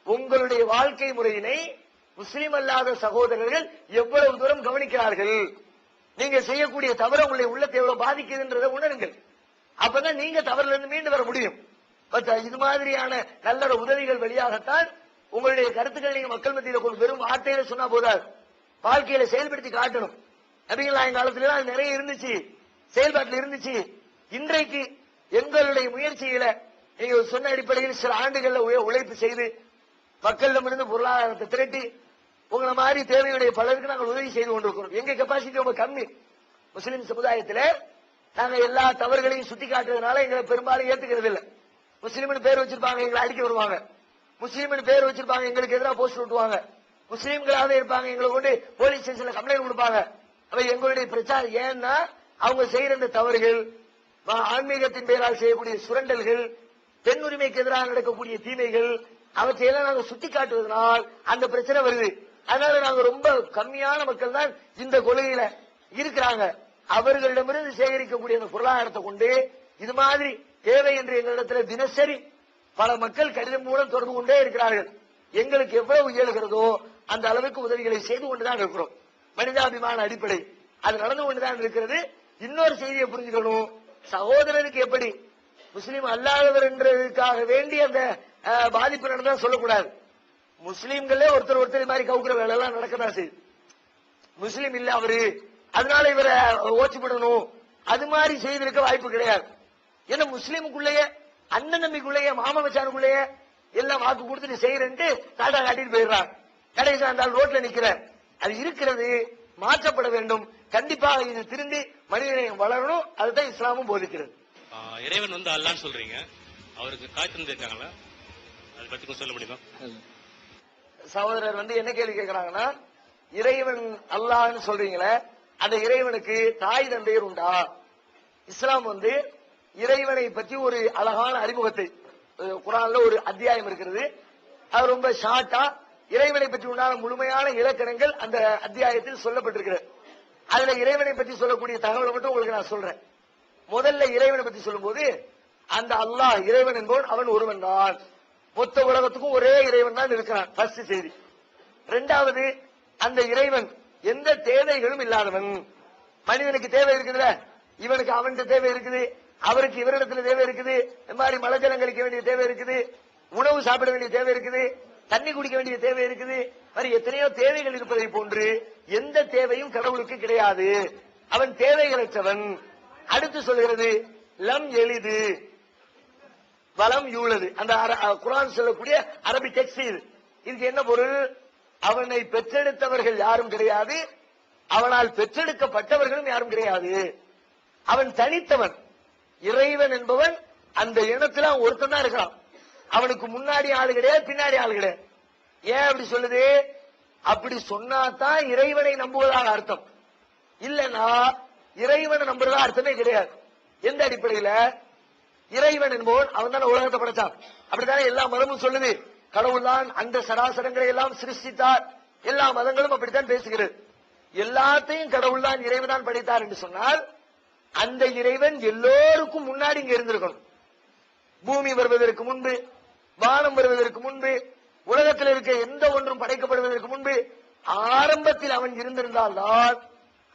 உங்களுடைய வாழ்க்கை முறையினை முஸ்லீம் அல்லாத சகோதரர்கள் எவ்வளவு தூரம் கவனிக்கிறார்கள், நீங்க செய்யக்கூடிய தவறு உங்களுடைய உள்ளத்தை எவ்வளவு பாதிக்குதுன்றதை உணருங்கள். அப்பதான் நீங்க தவறுல இருந்து மீண்டு வர முடியும். இது மாதிரியான நல்ல உதவிகள் வழியாகத்தான் உங்களுடைய கருத்துக்கள் நீங்க மக்கள் மத்தியில கொண்டு வெறும் வார்த்தையில சொன்னா போதாது, வாழ்க்கையில செயல்படுத்தி காட்டணும். நபிகள் நாயகம் காலத்துல அது நிறைய இருந்துச்சு, செயல்பாட்டில் இருந்துச்சு. இன்றைக்கு எங்களுடைய முயற்சியில நீங்க சொன்ன அடிப்படையில் சில ஆண்டுகள்ல உழைப்பு செய்து மக்களிடமிருந்து பொருளாதாரத்தை திரட்டி உங்களை மாதிரி தேவையுடைய பலருக்கு நாங்கள் உதவி செய்து கொண்டிருக்கிறோம். எங்க கெப்பாசிட்டி ரொம்ப கம்மி. முஸ்லிம் சமுதாயத்தில் நாங்க எல்லா தவறுகளையும் சுட்டி காட்டுறதுனால எங்களை பெரும்பாலும் ஏத்துக்கிறது இல்லை. முஸ்லீம்னு பேர் வச்சிருப்பாங்க, எங்களை அடிக்க வருவாங்க. முஸ்லீம்னு பேர் வச்சிருப்பாங்க, எங்களுக்கு எதிராக போஸ்ட் விட்டுவாங்க. முஸ்லீம்களாக இருப்பாங்க, எங்களை கொண்டு போலீஸ் ஸ்டேஷன்ல கம்ப்ளைண்ட் கொடுப்பாங்க. அப்ப எங்களுடைய பிரச்சாரம் ஏன்னா அவங்க செய்யற இந்த தவறுகள், ஆன்மீகத்தின் பெயரால் செய்யக்கூடிய சுரண்டல்கள், பெண் உரிமைக்கு எதிராக நடக்கக்கூடிய தீமைகள் அவற்றையெல்லாம் நாங்க சுட்டி காட்டுவதனால் அந்த பிரச்சனை வருது. அதனால நாங்க ரொம்ப கம்மியான மக்கள் தான் இந்த கொள்கையில இருக்கிறாங்க. அவர்களிடமிருந்து சேகரிக்கக்கூடிய அந்த பொருளாதாரத்தை கொண்டு இது மாதிரி தேவை என்று எங்களிடத்துல தினசரி பல மக்கள் கடிதம் மூலம் தொடர்பு கொண்டே இருக்கிறார்கள். எங்களுக்கு எவ்வளவு இயலுகிறதோ அந்த அளவுக்கு உதவிகளை செய்து கொண்டுதான் இருக்கிறோம். மனிதாபிமான அடிப்படை அது நடந்து கொண்டுதான் இருக்கிறது. இன்னொரு செய்தியை புரிஞ்சுக்கணும், சகோதரருக்கு எப்படி முஸ்லீம் அல்லாதவர் என்றதுக்காக வேண்டி அந்த பாதிப்பு நடந்தா சொல்லக்கூடாது. முஸ்லீம்களே ஒருத்தர் ஒருத்தர் மாதிரி கவுக்குற வேலை எல்லாம் நடக்கதான் செய்யுது. முஸ்லீம் இல்ல அவரு, அதனால இவரை ஓச்சுப்படணும், அது மாதிரி செய்திருக்க வாய்ப்பு கிடையாது. ஏன்னா முஸ்லீமுக்குள்ளேயே அண்ணன் தம்பிக்குள்ளேயே மாமா மச்சானுக்குள்ளேயே எல்லாம் வாக்கு கொடுத்துட்டு செய்யறேன்ட்டு டாடா காட்டிட்டு போயிடுறாங்க. கடைசி அந்த ரோட்ல நிக்கிற அது இருக்கிறது, மாற்றப்பட வேண்டும். கண்டிப்பாக இது திருந்தி மனிதநேயம் வளரணும். அதுதான் இஸ்லாமும் போதிக்கிறது. இறைவன் வந்து அல்லான்னு சொல்றீங்க, அவருக்கு காய்ச்சல் இருக்காங்களா, அதை பத்தி கொஞ்சம் சொல்ல முடியுமா? சகோதரர் வந்து என்ன கேள்வி கேட்கிறாங்கன்னா, இறைவன் அல்லாஹ்னு சொல்றீங்களே, அந்த இறைவனுக்கு தாய் தந்தையர் உண்டா? இஸ்லாம் வந்து இறைவனை பற்றி ஒரு அழகான அறிமுகத்தை, குர்ஆன்ல ஒரு அத்தியாயம் இருக்கிறது, அது ரொம்ப ஷார்ட்டா இறைவனை பற்றி உண்டான முழுமையான இலக்கணங்கள் அந்த அத்தியாயத்தில் சொல்லப்பட்டிருக்கிறது. அதுல இறைவனை பற்றி சொல்லக்கூடிய தகவலை மட்டும் உங்களுக்கு நான் சொல்றேன். முதல்ல இறைவனை பற்றி சொல்லும் போது, அந்த அல்லாஹ் இறைவன் என்பவன் அவன் ஒருவன் தான், மொத்த உலகத்துக்கும் ஒரே இறைவன் தான் இருக்கிறான். ஃபர்ஸ்ட் செய்தி. இரண்டாவது, அந்த இறைவன் எந்த தேவைகளும் இல்லாதவன். மனிதனுக்கு தேவை இருக்குதுல, இவனுக்கு அவனுக்கு தேவை இருக்குது, அவருக்கு இவரிடத்துல தேவை இருக்குது, இந்த மாதிரி மலஜலம் கழிக்க வேண்டிய தேவை இருக்குது, உணவு சாப்பிட வேண்டிய தேவை இருக்குது, தண்ணி குடிக்க வேண்டிய தேவை இருக்குது, மாதிரி எத்தனையோ தேவைகள் இருப்பதை போன்று எந்த தேவையும் கடவுளுக்கு கிடையாது. அவன் தேவைகளற்றவன். அடுத்து சொல்கிறது லம் எளிது வலம் யூழது. அந்த குர்ஆன் சொல்லக்கூடிய அரபி டெக்ஸ்ட் இது. இதுக்கு என்ன பொருள்? அவனை பெற்றெடுத்தவர்கள் யாரும் கிடையாது, அவனால் பெற்றெடுக்கப்பட்டவர்களும் யாரும் கிடையாது. அவன் தனித்தவன். இறைவன் என்பவன் அந்த இனத்துல ஒருத்தன் தான் இருக்கிறான். அவனுக்கு முன்னாடி ஆளு கிடையாது, பின்னாடி ஆளு கிடையாது. ஏன் அப்படி சொல்லுது? அப்படி சொன்னாதான் இறைவனை நம்புவதாக அர்த்தம். இல்லன்னா இறைவனை நம்புறதா அர்த்தமே கிடையாது. எந்த அடிப்படையில? இறைவன் என்பவன் அவன் தானே உலகத்தை படைச்சான். அப்படித்தானே எல்லா மதமும் சொல்லுது. கடவுள் தான் அந்த சராசரங்களை எல்லாம் சிருஷ்டித்தார். எல்லா மதங்களும் அப்படித்தான் பேசுகிறது. எல்லாத்தையும் கடவுள் தான் இறைவன் தான் படைத்தார் என்று சொன்னால் அந்த இறைவன் எல்லோருக்கும் முன்னாடி இங்க இருந்திருக்கணும். பூமி வருவதற்கு முன்பு, வானம் வருவதற்கு முன்பு, உலகத்தில் இருக்க எந்த ஒன்றும் படைக்கப்படுவதற்கு முன்பு ஆரம்பத்தில் அவன் இருந்திருந்தால்தான்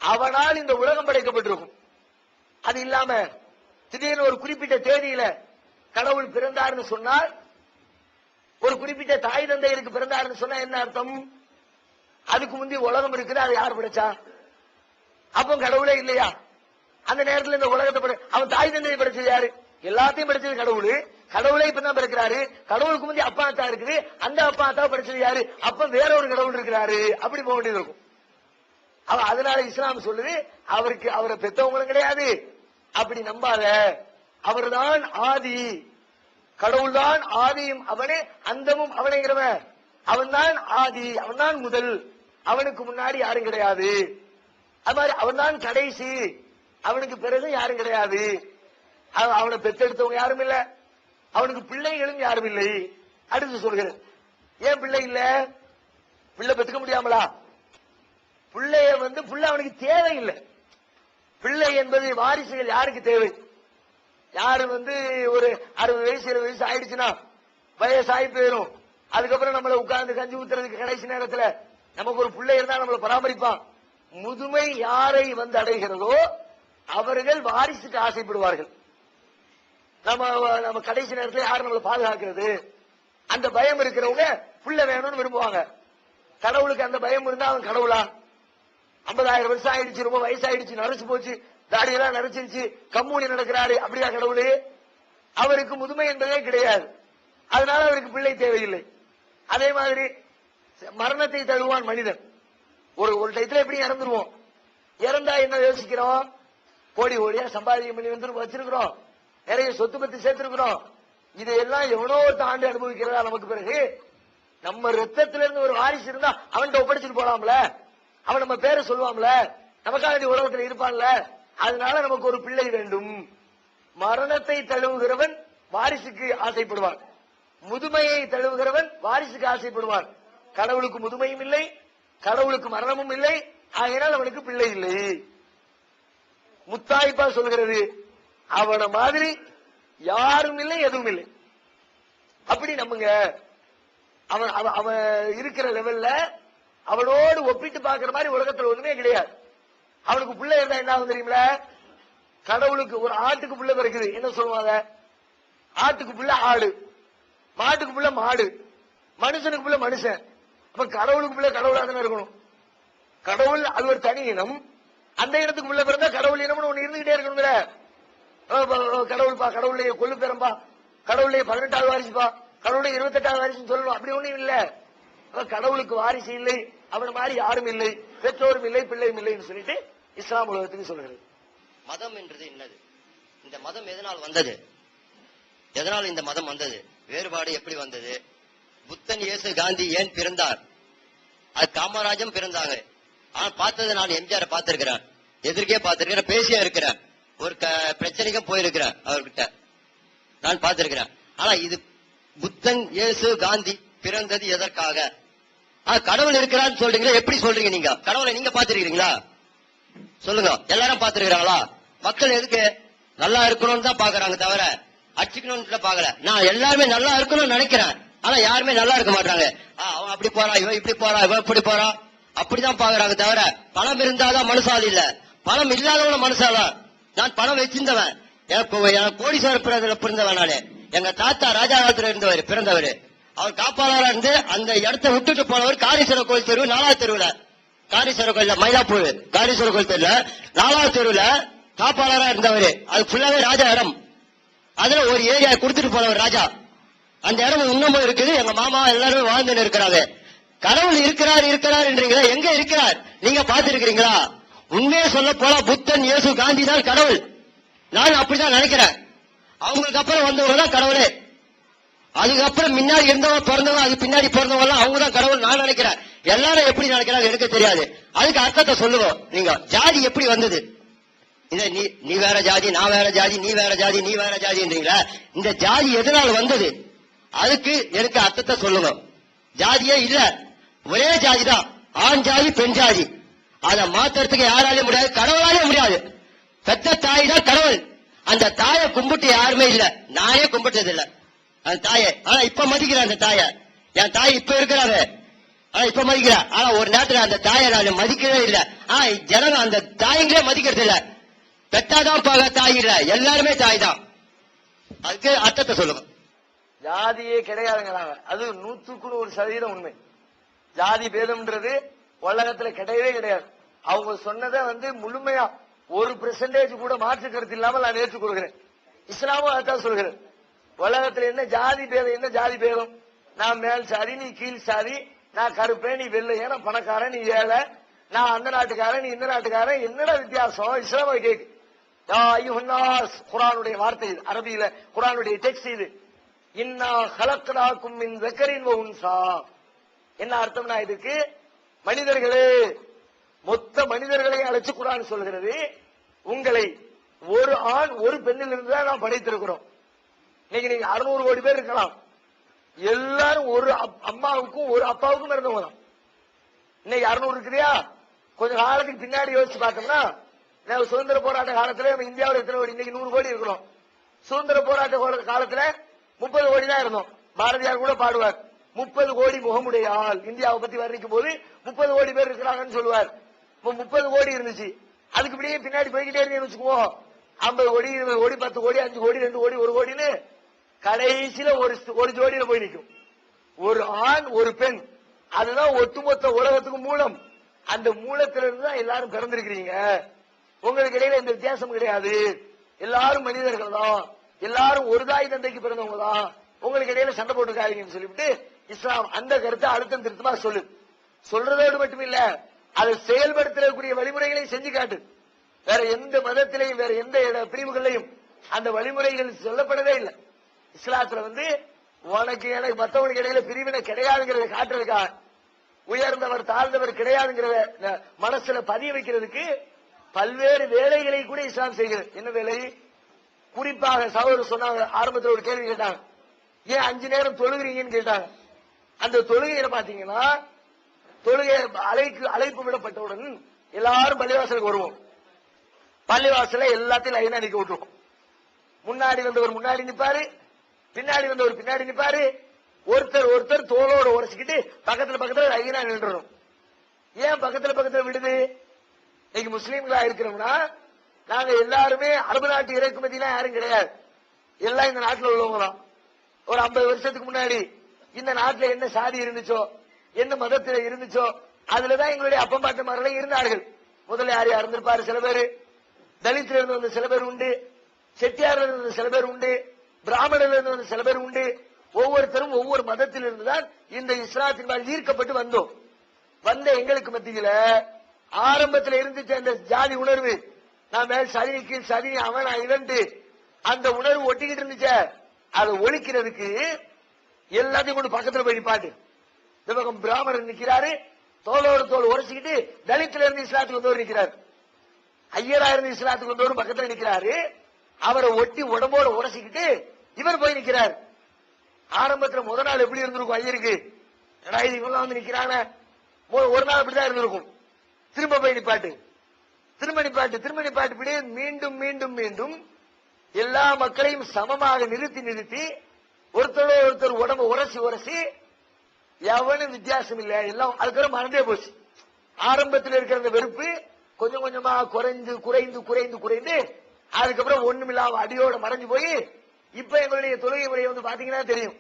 அவனால் இந்த உலகம் படைக்கப்பட்டிருக்கும். அது இல்லாம திடீர்னு ஒரு குறிப்பிட்ட தேதியில கடவுள் பிறந்தார்னு சொன்னால், ஒரு குறிப்பிட்ட தாய் தந்தையருக்கு பிறந்தார்னு சொன்னா என்ன அர்த்தம்? அதுக்கு முந்தைய உலகம் இருக்குது, அதை யார் படைச்சா? அப்போ கடவுளே இல்லையா? அந்த நேரத்தில் இந்த உலகத்தை அவன் தாய் தந்தையை படைச்சது யாரு? எல்லாத்தையும் படைச்சது கடவுள். கடவுளே இப்பதான் பிறக்கிறாரு. கடவுளுக்கு முந்தைய அப்பா அத்தா இருக்குது, அந்த அப்பா அத்தாவை படைச்சது யாரு? அப்ப வேற ஒரு கடவுள் இருக்கிறாரு. அப்படி போக வேண்டியது இருக்கும். அதனால இஸ்லாம் சொல்லுது, அவருக்கு அவரை பெற்றவங்களும் கிடையாது, அப்படி நம்பாத. அவர்தான் ஆதி, கடவுள் தான் ஆதியும் அவனே, அந்தமும் அவனேங்கிறவன். அவன் தான் ஆதி, அவன் தான் முதல், அவனுக்கு முன்னாடி யாரும் கிடையாது. அது மாதிரி அவன் தான் கடைசி, அவனுக்கு பிறகு யாரும் கிடையாது. அவனை பெற்றெடுத்தவங்க யாரும் இல்ல, அவனுக்கு பிள்ளைகளும் யாரும் இல்லை. அடுத்து சொல்கிறது, ஏன் பிள்ளை இல்ல? பிள்ளை பெற்றுக்க முடியாமலா? பிள்ளைய பிள்ளை அவனுக்கு தேவையில்லை. பிள்ளை என்பது வாரிசுகள் யாருக்கு தேவை? யாரு ஒரு 60 வயசு 70 வயசு ஆயிடுச்சுன்னா வயசாகி போயிடும். அதுக்கப்புறம் நம்மள உட்கார்ந்து கஞ்சி ஊத்துறதுக்கு கடைசி நேரத்துல நமக்கு ஒரு பிள்ளை இருந்தா நம்மளை பராமரிப்பான். முதுமை யாரை அடைகிறதோ அவர்கள் வாரிசுக்கு ஆசைப்படுவார்கள். நம்ம கடைசி நேரத்தில் யாரும் நம்மளை பாதுகாக்கிறது, அந்த பயம் இருக்கிறவங்க பிள்ளை வேணும்னு விரும்புவாங்க. கடவுளுக்கு அந்த பயம் இருந்தா அவன் கடவுளா? 50,000 வருஷம் ஆயிடுச்சு, ரொம்ப வயசாயிடுச்சு, நரைச்சு போச்சு, தாடியெல்லாம் நரைச்சிருச்சு, கம்மூனி நடக்கிறாரு, அப்படியா கடவுளு? அவருக்கு முதுமை என்பதே கிடையாது. அதனால அவருக்கு பிள்ளை தேவையில்லை. அதே மாதிரி மரணத்தை தழுவான் மனிதன். ஒரு டயத்துல எப்படி இறந்துருவோம். இறந்தா என்ன யோசிக்கிறோம்? கோடி கோடியா சம்பாதிக்க பண்ணி வச்சிருக்கிறோம், நிறைய சொத்து பத்தி சேர்த்திருக்கிறோம். இதையெல்லாம் எவனோ ஆண்டு அனுபவிக்கிறதா நமக்கு? பிறகு நம்ம ரத்தத்தில இருந்து ஒரு வாரிசு இருந்தா அவன்கிட்ட ஒப்படைச்சிட்டு போலாம்ல, அவன் நம்ம பேரை சொல்லுவான்ல, நமக்காக உலகத்தில் இருப்பான்ல. அதனால நமக்கு ஒரு பிள்ளை வேண்டும். மரணத்தை தழுவுகிறவன் வாரிசுக்கு ஆசைப்படுவான், முதுமையை தழுவுகிறவன் வாரிசுக்கு ஆசைப்படுவான். கடவுளுக்கு முதுமையும் இல்லை, கடவுளுக்கு மரணமும் இல்லை, ஆகையினால் அவனுக்கு பிள்ளை இல்லை. முத்தாய்ப்பா சொல்கிறது, அவன மாதிரி யாரும் இல்லை, எதுவும் இல்லை. அப்படி நம்புங்க. அவன் அவன் இருக்கிற லெவல்ல அவனோடு ஒப்பிட்டு பாக்குற மாதிரி உலகத்துல ஒண்ணுமே கிடையாது. அவனுக்கு பிள்ளை இருந்தா என்ன ஆகும் தெரியுங்களா? கடவுளுக்கு ஒரு ஆட்டுக்கு பிள்ளை பிறகுது, என்ன சொல்லுவாங்க? ஆட்டுக்கு பிள்ளை ஆடு, மாட்டுக்கு பிள்ளை மாடு, மனுஷனுக்கு பிள்ளை மனுஷன். அப்ப கடவுளுக்கு பிள்ளை கடவுளா தானே இருக்கணும். கடவுள் அது ஒரு தனி இனம். அந்த இடத்துக்கு பிள்ளை பிறந்தா கடவுள் இனம்னு ஒண்ணு இருந்துகிட்டே இருக்கணும்ல. கடவுள்பா, கடவுளைய கொள்ளு பெறம்பா, கடவுளைய 18வது வாரிசுப்பா, கடவுளுடைய 28வது வாரிசுன்னு சொல்லணும். அப்படி ஒண்ணும் இல்ல. கடவுளுக்கு வாரிசு இல்லை, அவன் மாதிரி யாரும் இல்லை, பெற்றோரும் இல்லை, பிள்ளையும் இல்லைன்னு சொல்லிட்டு இஸ்லாம் உலகத்துக்கு சொல்கிறது. மதம் என்றது என்னது? இந்த மதம் எதனால் வந்தது? எதனால் இந்த மதம் வந்தது? வேறுபாடு எப்படி வந்தது? புத்தன், இயேசு, காந்தி ஏன் பிறந்தார்? அது காமராஜம் பிறந்தாங்க. ஆனா பார்த்தது நான் எம்ஜிஆரை பார்த்திருக்கிறேன், எதிர்க்கே பார்த்திருக்கிறேன், பேசியா இருக்கிறேன், ஒரு பிரச்சனைக்கும் போயிருக்கிறேன் அவர்கிட்ட, நான் பார்த்திருக்கிறேன். ஆனா இது புத்தன், இயேசு, காந்தி பிறந்தது எதற்காக? கடவுள் இருக்கிறான்னு சொல்றீங்களா? எப்படி சொல்றீங்க நீங்க? கடவுளை நீங்க பார்த்திருக்கீங்களா? சொல்லுங்க. எல்லாரும் பார்த்திருக்கிறாங்களா? மக்கள் எதுக்கு நல்லா இருக்கணும்னு தான் பாக்குறாங்க, தவிர அடிச்சுக்கணும்னு பாக்கல. நான் எல்லாருமே நல்லா இருக்கணும்னு நினைக்கிறேன், ஆனா யாருமே நல்லா இருக்க மாட்டாங்க. அவன் அப்படி போறா, இவன் இப்படி போறா, இவன் இப்படி போறா, அப்படிதான் பாக்குறாங்க தவிர பணம் இருந்தாதான் மனுஷால் இல்ல, பணம் இல்லாதவன மனுஷாதான். நான் பணம் வச்சிருந்தவன், எனக்கு கோடீஸ்வர பிறந்தவன் நானே. எங்க தாத்தா ராஜாவாத்துல பிறந்தவர், அவர் காப்பாளரா இருந்து அந்த இடத்த விட்டுட்டு போனவர் காரீஸ்வரர் கோயில் தெருவு 4வது தெருவுல, காரீஸ்வரர் கோயில்ல மயிலாப்பூர் காரீஸ்வரர் கோயில் தெருல 4வது தெருவுல காப்பாளரா இருந்தவர். அது ஃபுல்லாவே ராஜா இடம். அதுல ஒரு ஏரியா கொடுத்துட்டு போனவர் ராஜா. அந்த இடம் இன்னமும் இருக்குது. எங்க மாமா எல்லாருமே வாழ்ந்து இருக்கிறாங்க. கடவுள் இருக்கிறார் இருக்கிறார் என்றீங்களா? எங்க இருக்கிறார்? நீங்க பாத்துருக்கீங்களா? உண்மையை சொல்ல போல புத்தன், இயேசு, காந்தி தான் கடவுள். நான் அப்படிதான் நினைக்கிறேன். அவங்களுக்கு அப்புறம் வந்தவங்க தான் கடவுளே. அதுக்கப்புறம் முன்னாடி இருந்தவங்க பிறந்தவங்க, அது பின்னாடி பிறந்தவங்க எல்லாம் அவங்க தான் கடவுள் நான் நினைக்கிறேன். எல்லாரும் எப்படி நினைக்கிறாங்க எனக்கு தெரியாது. அதுக்கு அர்த்தத்தை சொல்லுவோம். நீங்க ஜாதி எப்படி வந்தது? இந்த நீ வேற ஜாதி, நான் வேற ஜாதி, நீ வேற ஜாதி, நீ வேற ஜாதின்றீங்களா? இந்த ஜாதி எதனால் வந்தது? அதுக்கு எனக்கு அர்த்தத்தை சொல்லுங்க. ஜாதியே இல்ல, ஒரே ஜாதி தான், ஆண் ஜாதி, பெண் ஜாதி. அதை மாத்துறதுக்கு யாராலையும் முடியாது, கடவுளாலே முடியாது. பெத்த தாய் தான் கடவுள். அந்த தாயை கும்பிட்டு யாருமே இல்ல, நானே கும்பிட்டது இல்ல அந்த தாயை. ஆனா இப்ப மதிக்கிறேன் அந்த தாயை. என் தாய் இப்ப இருக்கிறாங்க, ஆனா இப்ப மதிக்கிறேன். ஆனா ஒரு நேரத்துல அந்த தாயை நான் மதிக்கவே இல்ல. ஆனா ஜனங்க அந்த தாயங்களே மதிக்கிறது இல்ல. பெத்தாதான் பாக தாய் இல்ல, எல்லாருமே தாய் தான். அதுக்கு அர்த்தத்தை சொல்லுங்க. ஜாதியே கிடையாதுங்கிறாங்க. அது 100% உண்மை. ஜாதி பேதம்ன்றது உலகத்துல கிடையவே கிடையாது. அவங்க சொன்னதை முழுமையா 1% கூட மாற்று கருத்து இல்லாமல் நான் ஏற்றுக்கொள்கிறேன். இஸ்லாமும் அதான் சொல்கிறேன். உலகத்துல என்ன ஜாதி பேதம்? என்ன ஜாதி பேதம்? நான் மேல் சாதி, நீ கீழ் சாதி, நான் கருப்பேன், நீ வெள்ளையா, நான் பணக்காரன், நீ ஏழை, நான் அந்த நாட்டுக்காரன், நீ இந்த நாட்டுக்காரன், என்னடா வித்தியாசம்? இஸ்லாம கேக்கு. குர்ஆனுடைய வார்த்தை இது, அரபியில குர்ஆனுடைய டெக்ஸ்ட் இது. இன்னா ஹலக்னாக்கும் மின் ஸக்கரின் வ உன்ஸா. என்ன அர்த்தம்னா இதுக்கு? மனிதர்களே, மொத்த மனிதர்களையும் அழைச்சு குர்ஆன் சொல்கிறது, உங்களை ஒரு ஆண் ஒரு பெண்ணில் இருந்து தான் நாம் படைத்திருக்கிறோம். இன்னைக்கு நீங்க 600 கோடி பேர் இருக்கலாம், எல்லாரும் ஒரு அம்மாவுக்கும் ஒரு அப்பாவுக்கும் இருந்தவங்க தான். இன்னைக்கு 600 இருக்குதியா? கொஞ்சம் காலத்துக்கு பின்னாடி யோசிச்சு பார்த்தோம்னா, சுதந்திர போராட்ட காலத்துல நம்ம இந்தியாவில் எத்தனை கோடி? இன்னைக்கு 100 கோடி இருக்கிறோம். சுதந்திர போராட்ட காலத்துல 30 கோடி தான் இருந்தோம். பாரதியார் கூட பாடுவார், 30 கோடி முகமுடைய ஆள். இந்தியாவை பத்தி வர்ணிக்கும் போது 30 கோடி பேர் இருக்கிறாங்கன்னு சொல்லுவார். 30 கோடி இருந்துச்சு. அதுக்கு இப்படியே பின்னாடி போய்கிட்டே இருக்கேன்னு வச்சுக்குவோம். 50 கோடி, 20 கோடி, 10 கோடி, 5 கோடி, 2 கோடி, 1 கோடின்னு கடைசியில ஒரு ஜோடியில போய் நிற்கும். ஒரு ஆண் ஒரு பெண், அதுதான் ஒட்டுமொத்த உலகத்துக்கு மூலம். அந்த மூலத்திலிருந்து தான் எல்லாரும் பிறந்திருக்கிறீங்க. உங்களுக்கு இடையில இந்த வித்தியாசம் கிடையாது. எல்லாரும் மனிதர்கள் தான், எல்லாரும் ஒரு தாய் தந்தைக்கு பிறந்தவங்க தான். உங்களுக்கு இடையில சண்டை போட்டுருக்காங்கன்னு சொல்லிவிட்டு இஸ்லாம் அந்த கருத்தை அழுத்தம் திருத்தமா சொல்றதோடு மட்டும் இல்ல, அதை செயல்படுத்தக்கூடிய வழிமுறைகளை செஞ்சு காட்டு. வேற எந்த மதத்திலையும் வேற எந்த பிரிவுகளையும் அந்த வழிமுறைகள் சொல்லப்படவே இல்லை. இஸ்லாத்துல உனக்கு எனக்கு மற்றவங்களுக்கு இடையில பிரிவினை கிடையாதுங்கிறத காட்டுறதுக்காக, உயர்ந்தவர் தாழ்ந்தவர் கிடையாதுங்கிறத மனசுல பதிய வைக்கிறதுக்கு பல்வேறு வேலைகளை கூட இஸ்லாம் செய்கிறது. என்ன வேலை? குறிப்பாக சகோதரர் சொன்னாங்க, ஆரம்பத்தில் ஒரு கேள்வி கேட்டாங்க, ஏன் 5 நேரம் தொழுகிறீங்கன்னு கேட்டாங்க. அந்த தொழுகையில பாத்தீங்கன்னா, தொழுகை அழைப்பு விடப்பட்டவுடன் எல்லாரும் பள்ளிவாசலுக்கு வருவோம். பள்ளிவாசல எல்லாத்தையும் லைனா நிக்க விட்டுருவோம். முன்னாடி வந்தவர் முன்னாடி நிப்பாரு, பின்னாடி வந்தவர் பின்னாடி நிப்பாரு. ஒருத்தர் தோளோட உரைச்சிக்கிட்டு பக்கத்துல லைனா நின்றுடும். ஏன் பக்கத்துல விடுது? இன்னைக்கு முஸ்லீம்களா இருக்கிறோம்னா நாங்க எல்லாருமே அரபு நாட்டு இறக்குமதியெல்லாம் யாரும் கிடையாது, எல்லாம் இந்த நாட்டில் உள்ளவங்க தான். ஒரு 50 வருஷத்துக்கு முன்னாடி இந்த நாட்டில் என்ன சாதி இருந்துச்சோ, என்ன மதத்தில் இருந்துச்சோ, அதுலதான் எங்களுடைய அப்பம்பாட்டமார்கள் இருந்தார்கள். முதல்ல யார் இருந்திருப்பாரு? சில பேர் தலித்துல இருந்து வந்த சில பேர் உண்டு, செட்டியார்ல இருந்து வந்த சில பேர் உண்டு, பிராமணர்ல இருந்து வந்த சில பேர் உண்டு. ஒவ்வொருத்தரும் ஒவ்வொரு மதத்தில் இருந்துதான் இந்த இஸ்லாத்தின் மேல் ஈர்க்கப்பட்டு வந்தோம். வந்த எங்களுக்கு மத்தியில ஆரம்பத்தில் இருந்துச்சு அந்த ஜாதி உணர்வு, நான் மேல் சதி கீழ் சதி அவன் இவன்ட்டு அந்த உணர்வு ஒட்டிக்கிட்டு இருந்துச்ச, அதை ஒழிக்கிறதுக்கு எல்லாத்தையும் கொண்டு பக்கத்துல போய் நிப்பாட்டு. இந்த பக்கம் பிராமணர் நிக்கிறாரு, தோளோடு தோல் உரைச்சிக்கிட்டு தலித்துல இருந்து இஸ்லாத்துக்கு வந்தவர் நிக்கிறாரு, ஐயரா இருந்து இஸ்லாத்துக்கு வந்தவர் பக்கத்துல நிக்கிறாரு. அவரை ஒட்டி உடம்போட உரைச்சிக்கிட்டு இவர் போய் நிக்கிறார். ஆரம்பத்துல முதல் நாள் எப்படி இருந்திருக்கும் ஐயருக்கு, இவங்க வந்து நிக்கிறாங்க. ஒரு நாள் அப்படிதான் இருந்திருக்கும். திரும்ப போய் நிப்பாட்டு, திரும்ப நிப்பாட்டு, இப்படியே மீண்டும் மீண்டும் மீண்டும் எல்லா மக்களையும் சமமாக நிறுத்தி ஒருத்தரோட ஒருத்தர் உடம்பு உரசி எவனும் வித்தியாசம் இல்லை, எல்லாம் அதுக்கப்புறம் மறந்தே போச்சு. ஆரம்பத்தில் இருக்கிற அந்த வெறுப்பு கொஞ்சம் கொஞ்சமா குறைந்து அதுக்கப்புறம் ஒண்ணுமில்லாம அடியோட மறைஞ்சு போய் இப்ப எங்களுடைய தொழுகை முறையை வந்து பாத்தீங்கன்னா தெரியும்.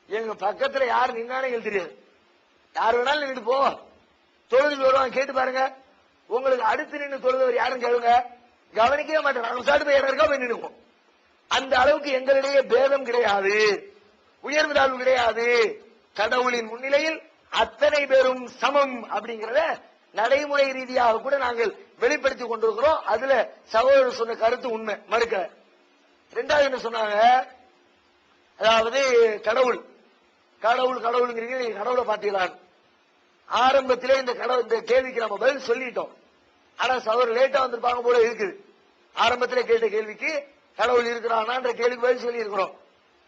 எங்க பக்கத்துல யாரு நின்னாலும் எங்களுக்கு தெரியாது, யாரு வேணாலும் நின்றுட்டு போ, தொழுதுக்கு வருவாங்க, கேட்டு பாருங்க. உங்களுக்கு அடுத்து நின்று தொழுதவர் யாரும் கேளுங்க, கவனிக்கவே மாட்டேன். நாங்க சாட்டு போய் இடம் இருக்கா போய் நின்றுப்போம். அந்த அளவுக்கு எங்களிடையே பேதம் கிடையாது, உயர்வு தாழ்வு கிடையாது. கடவுளின் முன்னிலையில் அத்தனை பேரும் சமம் அப்படிங்கறத நடைமுறை ரீதியாக கூட நாங்கள் வெளிப்படுத்தி கொண்டிருக்கிறோம். அதுல சகோதரர் சொன்ன கருத்து உண்மை, மறுக்க. ரெண்டாவது என்ன சொன்னாங்க, அதாவது கடவுளுங்கிறீங்க, நீங்க கடவுளை பாத்தீங்களான்னு. ஆரம்பத்திலே இந்த கேள்விக்கு நம்ம பதில் சொல்லிட்டோம். ஆனா சகோதரர் லேட்டா வந்திருப்பாங்க போல இருக்குது. ஆரம்பத்திலே கேட்ட கேள்விக்கு கடவுள் இருக்கிறானான்ற கேள்விக்கு பதில் சொல்லி இருக்கிறோம்.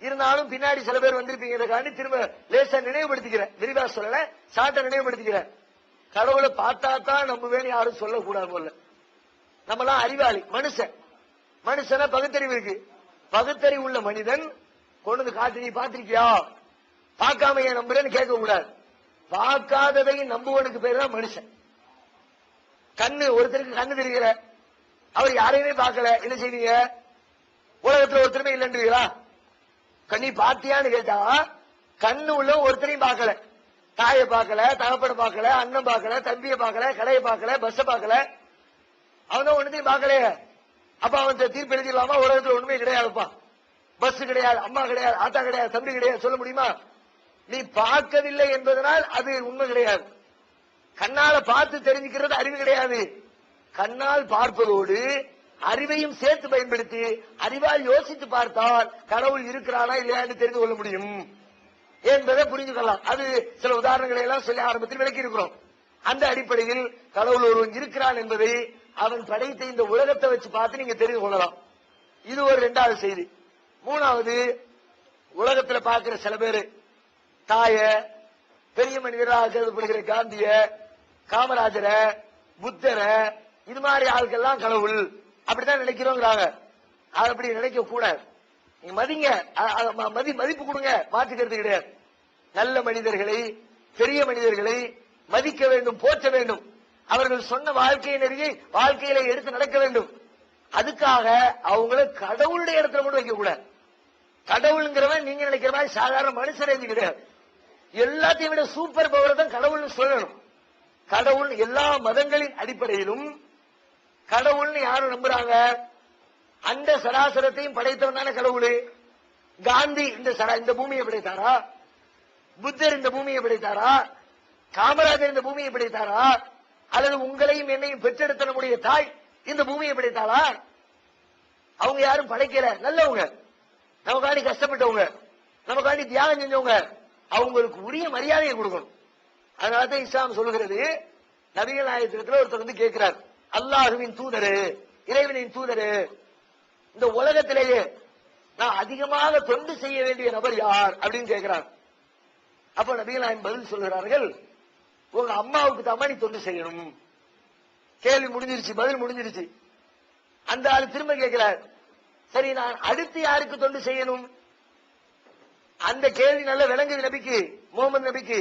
இருந்தாலும் பின்னாடி சில பேர் வந்திருப்பீங்க, திரும்ப லேசா நினைவுபடுத்திக்கிறேன், விரிவா சொல்லல, சாட்ட நினைவுபடுத்திக்கிறேன். கடவுளை பார்த்தா தான் நம்புவேன்னு யாரும் சொல்லக்கூடாது. போல நம்மளாம் அறிவாளி மனுஷன பகுத்தறிவு இருக்கு. பகுத்தறிவு உள்ள மனிதன் கொண்டு காட்டு, நீ பாத்திருக்கியா, பார்க்காம ஏன் நம்புறேன்னு கேட்க கூடாது. பார்க்காததையும் நம்புவனுக்கு பேர் தான் மனுஷன். ஒருத்தருக்கு கண்ணு தெரிகிற, அவர் யாரையுமே பார்க்கல, என்ன செய்வீங்க? உலகத்துல ஒருத்தருமே இல்லைன்றீங்களா? கண்ணி பாத்தியான்னு கேட்டா, கண்ணு உள்ள ஒருத்தரையும் பார்க்கல, தாயை பார்க்கல, தகப்பனை பார்க்கல, அண்ணன் பார்க்கல, தம்பியை பார்க்கல, கடையை பார்க்கல, பஸ்ஸ பார்க்கல, அவன் ஒண்ணுத்தையும் பார்க்கலையே. அப்ப அவன் தீர்ப்பு எழுதிடலாமா? உலகத்துல ஒண்ணுமே கிடையாதுப்பா, பஸ் கிடையாது, அம்மா கிடையாது, ஆத்தா கிடையாது, தம்பி கிடையாது சொல்ல முடியுமா? நீ பார்க்கவில்லை என்பதனால் அது உண்மை கிடையாது. கண்ணால பார்த்து தெரிஞ்சுக்கிறது அறிவு கிடையாது. கண்ணால் பார்ப்பதோடு அறிவையும் சேர்த்து பயன்படுத்தி அறிவால் யோசித்து பார்த்தால் கடவுள் இருக்கிறானா இல்லையான்னு தெரிந்து கொள்ள முடியும் என்பதை புரிஞ்சுக்கலாம். அது சில உதாரணங்களை எல்லாம் சொல்லி ஆரம்பத்தில் விளக்கி இருக்கிறோம். அந்த அடிப்படையில் கடவுள் ஒருவன் இருக்கிறான் என்பதை அவன் படைத்த இந்த உலகத்தை வச்சு பார்த்து நீங்க தெரிந்து கொள்ளலாம். இது ஒரு 2வது செய்தி. 3வது, உலகத்துல பார்க்கிற சில பேரு தாய பெரிய மனிதராக கருதப்படுகிற காந்திய, காமராஜர, புத்தர, இது மாதிரி ஆட்கள்லாம் கடவுள் அப்படித்தான் நினைக்கிறோங்கிறாங்க. அப்படி நினைக்க கூடாது. நீங்க மதிங்க, மதிப்பு கொடுங்க, மாற்றுக்கிறது கிடையாது. நல்ல மனிதர்களை, பெரிய மனிதர்களை மதிக்க வேண்டும், போற்ற வேண்டும். அவர்கள் சொன்ன வாழ்க்கை நெறியை வாழ்க்கையில எடுத்து நடக்க வேண்டும். அதுக்காக அவங்கள கடவுளுடைய இடத்துல கூட வைக்க கூடாது. கடவுளுங்கிறவன் நீங்க நினைக்கிற மாதிரி சாதாரண மனுஷரே கிடையாது. எல்லாத்தையும் விட சூப்பர் பவர் தான் கடவுள்னு சொல்லணும். கடவுள் எல்லா மதங்களின் அடிப்படையிலும் கடவுள்னு யாரும் நம்புறாங்க? அந்த சராசரத்தையும் படைத்தவன் தானே கடவுள். காந்தி இந்த பூமியை படைத்தாரா? புத்தர் இந்த பூமியை படைத்தாரா? காமராஜர் இந்த பூமியை படைத்தாரா? அல்லது உங்களையும் என்னையும் பெற்றெடுத்த நம்முடைய தாய் இந்த பூமியை படைத்தாளா? அவங்க யாரும் படைக்கல. நல்லவங்க, நமக்காண்டி கஷ்டப்பட்டவங்க, நமக்காண்டி தியாகம் செஞ்சவங்க, அவங்களுக்கு உரிய மரியாதையை கொடுக்கணும். அதனாலதான் இஸ்லாம் சொல்லுகிறது, நபிகள் நாயகத்தில் ஒருத்தர் வந்து கேட்கிறார், அல்லாஹுவின் தூதரு, இறைவனின் தூதரு, இந்த உலகத்திலேயே நான் அதிகமாக தொண்டு செய்ய வேண்டிய நபர் யார் அப்படின்னு கேட்கிறார். அப்ப நபிகள் நாயகம் பதில் சொல்கிறார்கள், உங்க அம்மாவுக்கு தான் நீ தொண்டு செய்யணும். கேள்வி முடிஞ்சிருச்சு, பதில் முடிஞ்சிருச்சு. அந்த ஆள் திரும்ப கேட்கிறார், சரி நான் அடுத்து யாருக்கு தொண்டு செய்யணும்? அந்த கேள்வி நல்ல விளங்குது நபிக்கு, முகமது நபிக்கு.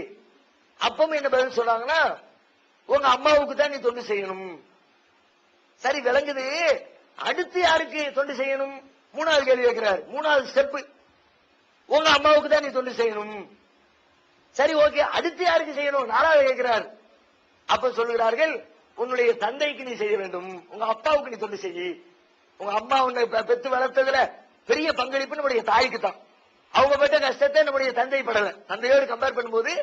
அப்பவும் என்ன பதில் சொல்றாங்கன்னா, உங்க அம்மாவுக்கு தான் நீ தொண்டு செய்யணும். சரி விளங்குது, அடுத்து யாருக்கு தொண்டு செய்யணும்? மூணாவது கேள்வி கேட்கிறார். மூணாவது ஸ்டெப், உங்க அம்மாவுக்கு தான் நீ தொண்டு செய்யணும். சரி ஓகே, அடுத்து யாருக்கு செய்யணும்? நாலாவது கேட்கிறார். அப்ப சொல்லுகிறார்கள், உன்னுடைய தந்தைக்கு நீ செய்ய வேண்டும், உங்க அப்பாவுக்கு நீ தொண்டு செய்ய. உங்க அம்மா உன்னை பெற்று வளர்த்ததுல பெரிய பங்களிப்பு நம்முடைய தாய்க்கு தான். அவங்க பட்ட கஷ்டத்தை நம்முடைய தந்தை படல. தந்தையோடு கம்பேர் பண்ணும்போது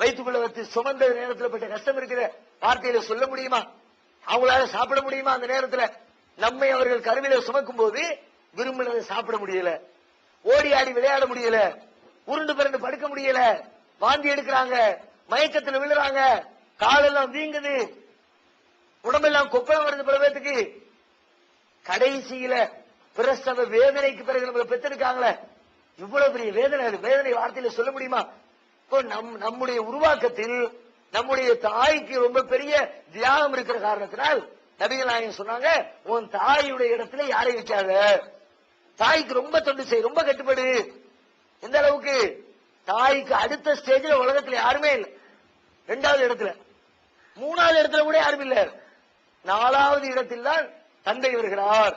வயிற்றுக்குள்ள வச்சு சுமந்த நேரத்தில் பட்ட கஷ்டம் இருக்கிற வார்த்தையில சொல்ல முடியுமா? அவங்களால சாப்பிட முடியுமா? அந்த நேரத்தில் நம்மை அவர்கள் கருவில சுமக்கும் போது விரும்பினதை சாப்பிட முடியல, ஓடி ஆடி விளையாட முடியல, உருண்டு பிறண்டு படுக்க முடியல, வாந்தி எடுக்கிறாங்க, மயக்கத்தில் விழுறாங்க, காலெல்லாம் வீங்குது, உடம்பெல்லாம் கொப்பளம் வருது பல பேத்துக்கு. கடைசியில பிரசவ வேதனைக்கு பிறகு நம்மளை பெற்றிருக்காங்களே, இவ்வளவு பெரிய வேதனை, அது வேதனை வார்த்தையில சொல்ல முடியுமா? நம்முடைய உருவாக்கத்தில் நம்முடைய தாய்க்கு ரொம்ப பெரிய தியாகம் இருக்கிற காரணத்தினால் நபிகள் நாயகம் சொன்னாங்க, உன் தாயுடைய இடத்துல யாரை வைக்காத, தாய்க்கு ரொம்ப தொண்டு செய், ரொம்ப கட்டுப்படு. எந்த அளவுக்கு? தாய்க்கு அடுத்த ஸ்டேஜில் உலகத்துல யாருமே இல்லை. இரண்டாவது இடத்துல, மூணாவது இடத்துல கூட யாரும் இல்லை. நாலாவது இடத்தில் தான் தந்தை வருகிறார்.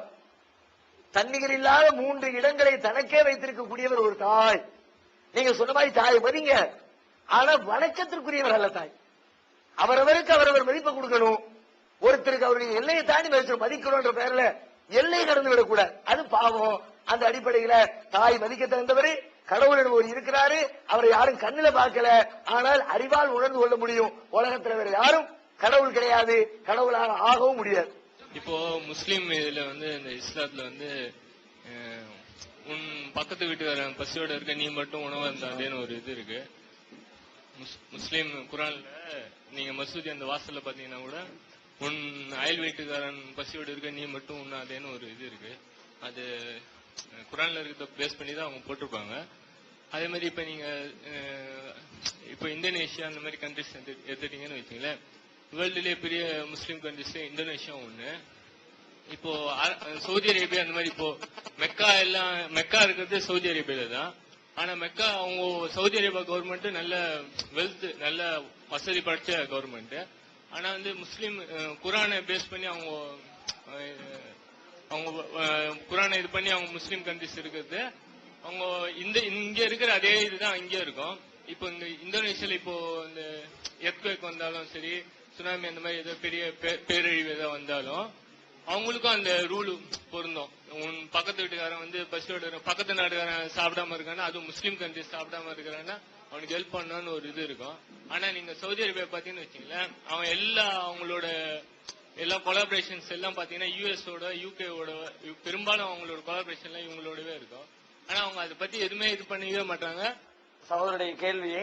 தன்னிகர் இல்லாத 3 இடங்களை தனக்கே வைத்திருக்கக்கூடியவர் ஒரு தாய். நீங்க சொன்ன மாதிரி தாய் மதிங்க, ஆனா வணக்கத்திற்குரியவர் அல்ல தாய். அவரவருக்கு அவரவர் மதிப்பை கொடுக்கணும். ஒருத்தருக்கு அவருடைய எல்லையை தாண்டி மதிக்கணும்ன்ற பெயர்ல எல்லை கடந்து விடக்கூடாது, அது பாவம். அந்த அடிப்படையில தாய் மதிக்க தகுந்தவர், கடவுளிடம் ஒரு இருக்கிறாரு, அவரை யாரும் கண்ணில பார்க்கல, ஆனால் அறிவால் உணர்ந்து கொள்ள முடியும். உலகத்தில் வேற யாரும் கடவுள் கிடையாது, கடவுளாக ஆகவும் முடியாது. இப்போ முஸ்லீம் இதுல வந்து இந்த இஸ்லாத்துல வந்து உன் பக்கத்து வீட்டுக்காரன் பசியோட இருக்க, நீ மட்டும் உணவா இருந்தாதேன்னு ஒரு இது இருக்கு. முஸ்லீம் குரான்ல நீங்க மசூதி அந்த வாசல்ல பாத்தீங்கன்னா கூட, உன் அயல் வீட்டுக்காரன் பசியோட இருக்க, நீ மட்டும் உண்ணாதேன்னு ஒரு இது இருக்கு. அது குரான்ல இருக்கிறத பேஸ் பண்ணி தான் அவங்க போட்டிருப்பாங்க. அதே மாதிரி இப்ப நீங்க இப்ப இந்தோனேஷியா அந்த மாதிரி கண்ட்ரிஸ் எடுத்துட்டீங்கன்னு வச்சுங்களேன், வேர்ல்டுலேயே பெரிய முஸ்லீம் கண்ட்ரிஸ் இந்தோனேஷியா ஒண்ணு. இப்போ சவுதி அரேபியா அந்த மாதிரி, இப்போ மெக்கா இருக்கிறது சவுதி அரேபியால தான். ஆனா மெக்கா அவங்க சவுதி அரேபியா கவர்மெண்ட் நல்ல வெல்த், நல்ல வசதி படைச்ச கவர்மெண்ட். ஆனா வந்து முஸ்லீம் குரானை பேஸ் பண்ணி அவங்க குரானை இது பண்ணி அவங்க முஸ்லீம் கண்ட்ரிஸ் இருக்கிறது, அவங்க இங்க இருக்கிற அதே இதுதான் இங்கே இருக்கும். இப்போ இந்த இந்தோனேஷியால இப்போ இந்த எர்த்குவேக் வந்தாலும் சரி, சுனாமி அந்த மாதிரி ஏதோ பெரிய பேரழிவு ஏதாவது வந்தாலும் அவங்களுக்கும் அந்த ரூல் பொருந்தும். உன் பக்கத்து வீட்டுக்காரன் வந்து பசியோட, பக்கத்து நாட்டுக்காரன் சாப்பிடாம இருக்கான்னா, அதுவும் முஸ்லீம் கண்ட்ரிஸ் சாப்பிடாம இருக்கிறான்னா அவனுக்கு ஹெல்ப் பண்ணணும்னு ஒரு இது இருக்கும். ஆனா நீங்க சவுதி அரேபியா பாத்தீங்கன்னு வச்சுங்களேன், அவன் அவங்களோட எல்லா கொலாபரேஷன்ஸ் எல்லாம் பாத்தீங்கன்னா யூஎஸோட, யூகேவோட, பெரும்பாலும் அவங்களோட கொலாபரேஷன்லாம் இவங்களோடவே இருக்கும். ஆனா அவங்க அதை பத்தி எதுவுமே இது பண்ணிக்கவே மாட்டாங்க. சகோதரருடைய கேள்வி,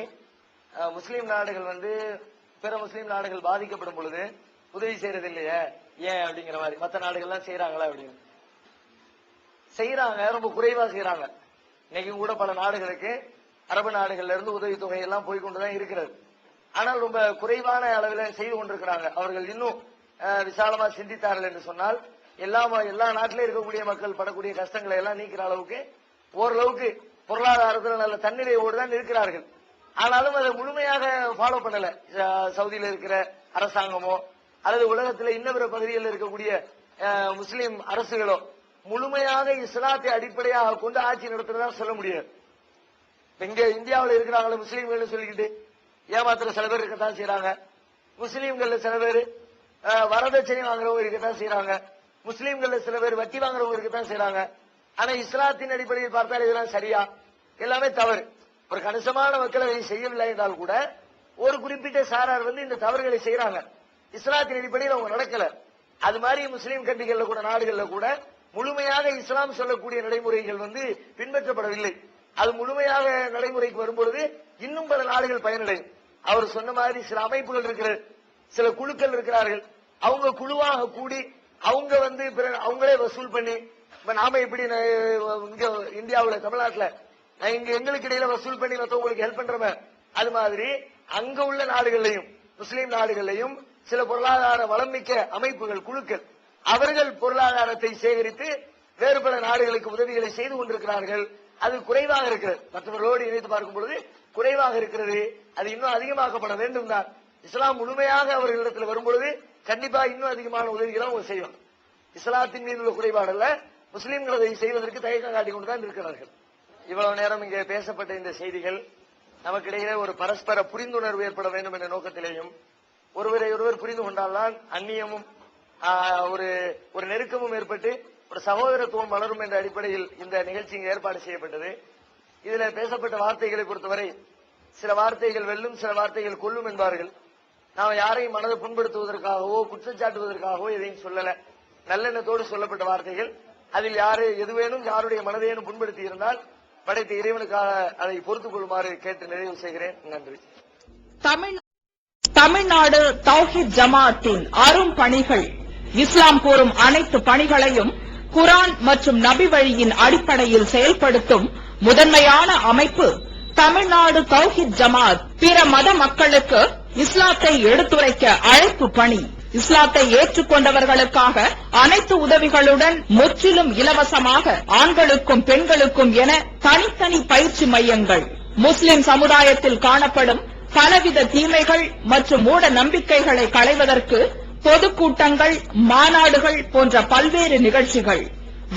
முஸ்லீம் நாடுகள் வந்து பிற முஸ்லீம் நாடுகள் பாதிக்கப்படும் பொழுது உதவி செய்யறது இல்லையே, ஏன் அப்படிங்கிற மாதிரி. மற்ற நாடுகள்லாம் செய்யறாங்களா அப்படின்னு? செய்யறாங்க, ரொம்ப குறைவா செய்யறாங்க. இன்னைக்கு கூட பல நாடுகளுக்கு அரபு நாடுகள்ல இருந்து உதவி தொகை எல்லாம் போய்கொண்டுதான் இருக்கிறது. ஆனால் ரொம்ப குறைவான அளவில் செய்து கொண்டிருக்கிறாங்க. அவர்கள் இன்னும் விசாலமா சிந்தித்தார்கள் என்று சொன்னால், எல்லா நாட்டிலும் இருக்கக்கூடிய மக்கள் படக்கூடிய கஷ்டங்களை எல்லாம் நீக்கிற அளவுக்கு ஓரளவுக்கு பொருளாதாரத்தில் நல்ல தன்னிலையோடு தான் இருக்கிறார்கள். ஆனாலும் அதை முழுமையாக ஃபாலோ பண்ணல சவுதியில இருக்கிற அரசாங்கமோ அல்லது உலகத்தில் இன்னபிற பகுதிகளில் இருக்கக்கூடிய முஸ்லீம் அரசுகளோ முழுமையாக இஸ்லாத்தை அடிப்படையாக கொண்டு ஆட்சி நடத்துறதா சொல்ல முடியாது. இங்க இந்தியாவில் இருக்கிறாங்களே முஸ்லீம்கள் சொல்லிக்கிட்டு ஏமாத்துற சில பேர் இருக்கத்தான் செய்யறாங்க. முஸ்லீம்கள் சில பேர் வரதட்சணை வாங்குறவங்க இருக்கத்தான் செய்யறாங்க. முஸ்லீம்கள் சில பேர் வட்டி வாங்குறவங்க இருக்கத்தான் செய்யறாங்க. ஆனா இஸ்லாத்தின் அடிப்படையில் பார்த்தால் இதெல்லாம் சரியா? எல்லாமே தவறு. ஒரு கணிசமான மக்கள் அதை செய்யவில்லை என்றால் கூட ஒரு குறிப்பிட்ட சாரார் வந்து இந்த தவறுகளை செய்யறாங்க. இஸ்லாத்தின் அடிப்படையில் அவங்க நடக்கல. அது மாதிரி முஸ்லீம் கண்ட்ரிகள்ல கூட, நாடுகள்ல கூட முழுமையாக இஸ்லாம் சொல்லக்கூடிய நடைமுறைகள் வந்து பின்பற்றப்படவில்லை. அது முழுமையாக நடைமுறைக்கு வரும்பொழுது இன்னும் பல நாடுகள் பயனடையும். அவர் சொன்ன மாதிரி சில அமைப்புகள் இருக்கிற, சில குழுக்கள் இருக்கிறார்கள். அவங்க குழுவாக கூடி அவங்க வந்து அவங்களே வசூல் பண்ணி இப்ப நாம இப்படி இங்க இந்தியாவுல தமிழ்நாட்டுல இங்க எங்களுக்கு இடையில வசூல் பண்ணி மற்றவங்களுக்கு ஹெல்ப் பண்றோமே, அது மாதிரி அங்க உள்ள நாடுகள்லையும் முஸ்லீம் நாடுகள்லையும் சில பொருளாதார வளம் மிக்க அமைப்புகள், குழுக்கள், அவர்கள் பொருளாதாரத்தை சேகரித்து வேறு பல நாடுகளுக்கு உதவிகளை செய்து கொண்டிருக்கிறார்கள். அது குறைவாக இருக்கிறது, மற்றவர்களோடு இணைத்து பார்க்கும் பொழுது குறைவாக இருக்கிறது. அது இன்னும் அதிகமாக்கப்பட வேண்டும் தான். இஸ்லாம் முழுமையாக அவர்களிடத்தில் வரும்பொழுது கண்டிப்பா இன்னும் அதிகமான உதவிகளை அவங்க செய்வாங்க. இஸ்லாத்தின் மீது உள்ள குறைபாடு அல்ல, முஸ்லீம்கள் அதை செய்வதற்கு தயக்கம் காட்டிக் கொண்டுதான் இருக்கிறார்கள். இவ்வளவு நேரம் இங்கே பேசப்பட்ட இந்த செய்திகள் நமக்கிடையே ஒரு பரஸ்பர புரிந்துணர்வு ஏற்பட வேண்டும் என்ற நோக்கத்திலேயும், ஒருவரை ஒருவர் புரிந்து கொண்டால்தான் அந்நியமும் ஒரு நெருக்கமும் ஏற்பட்டு ஒரு சகோதரத்துவம் வளரும் என்ற அடிப்படையில் இந்த நிகழ்ச்சி இங்கு ஏற்பாடு செய்யப்பட்டது. இதுல பேசப்பட்ட வார்த்தைகளை பொறுத்தவரை சில வார்த்தைகள் வெல்லும், சில வார்த்தைகள் கொல்லும் என்பார்கள். நாம் யாரையும் மனதை புண்படுத்துவதற்காகவோ குற்றச்சாட்டுவதற்காகவோ எதையும் சொல்லல. நல்லெண்ணத்தோடு சொல்லப்பட்ட வார்த்தைகள். அதில் எதுவேனும் யாருடைய மனதையேனும் புண்படுத்தி இருந்தால் படைத்த இறைவனுக்காக அதை பொறுத்துக் கொள்ளுமாறு கேட்டு நிறைவு செய்கிறேன். நன்றி. தமிழ்நாடு தௌஹீத் ஜமாஅத்தின் அரும் பணிகள், இஸ்லாம் கூறும் அனைத்து பணிகளையும் குர்ஆன் மற்றும் நபி வழியின் அடிப்படையில் செயல்படுத்தும் முதன்மையான அமைப்பு தமிழ்நாடு தௌஹீத் ஜமாஅத். பிற மத மக்களுக்கு இஸ்லாத்தை எடுத்துரைக்க அழைப்பு பணி. இஸ்லாத்தை ஏற்றுக்கொண்டவர்களுக்காக அனைத்து உதவிகளுடன் முற்றிலும் இலவசமாக ஆண்களுக்கும் பெண்களுக்கும் என தனித்தனி பயிற்சி மையங்கள். முஸ்லிம் சமுதாயத்தில் காணப்படும் பலவித தீமைகள் மற்றும் மூட நம்பிக்கைகளை களைவதற்கு பொதுக்கூட்டங்கள், மாநாடுகள் போன்ற பல்வேறு நிகழ்ச்சிகள்,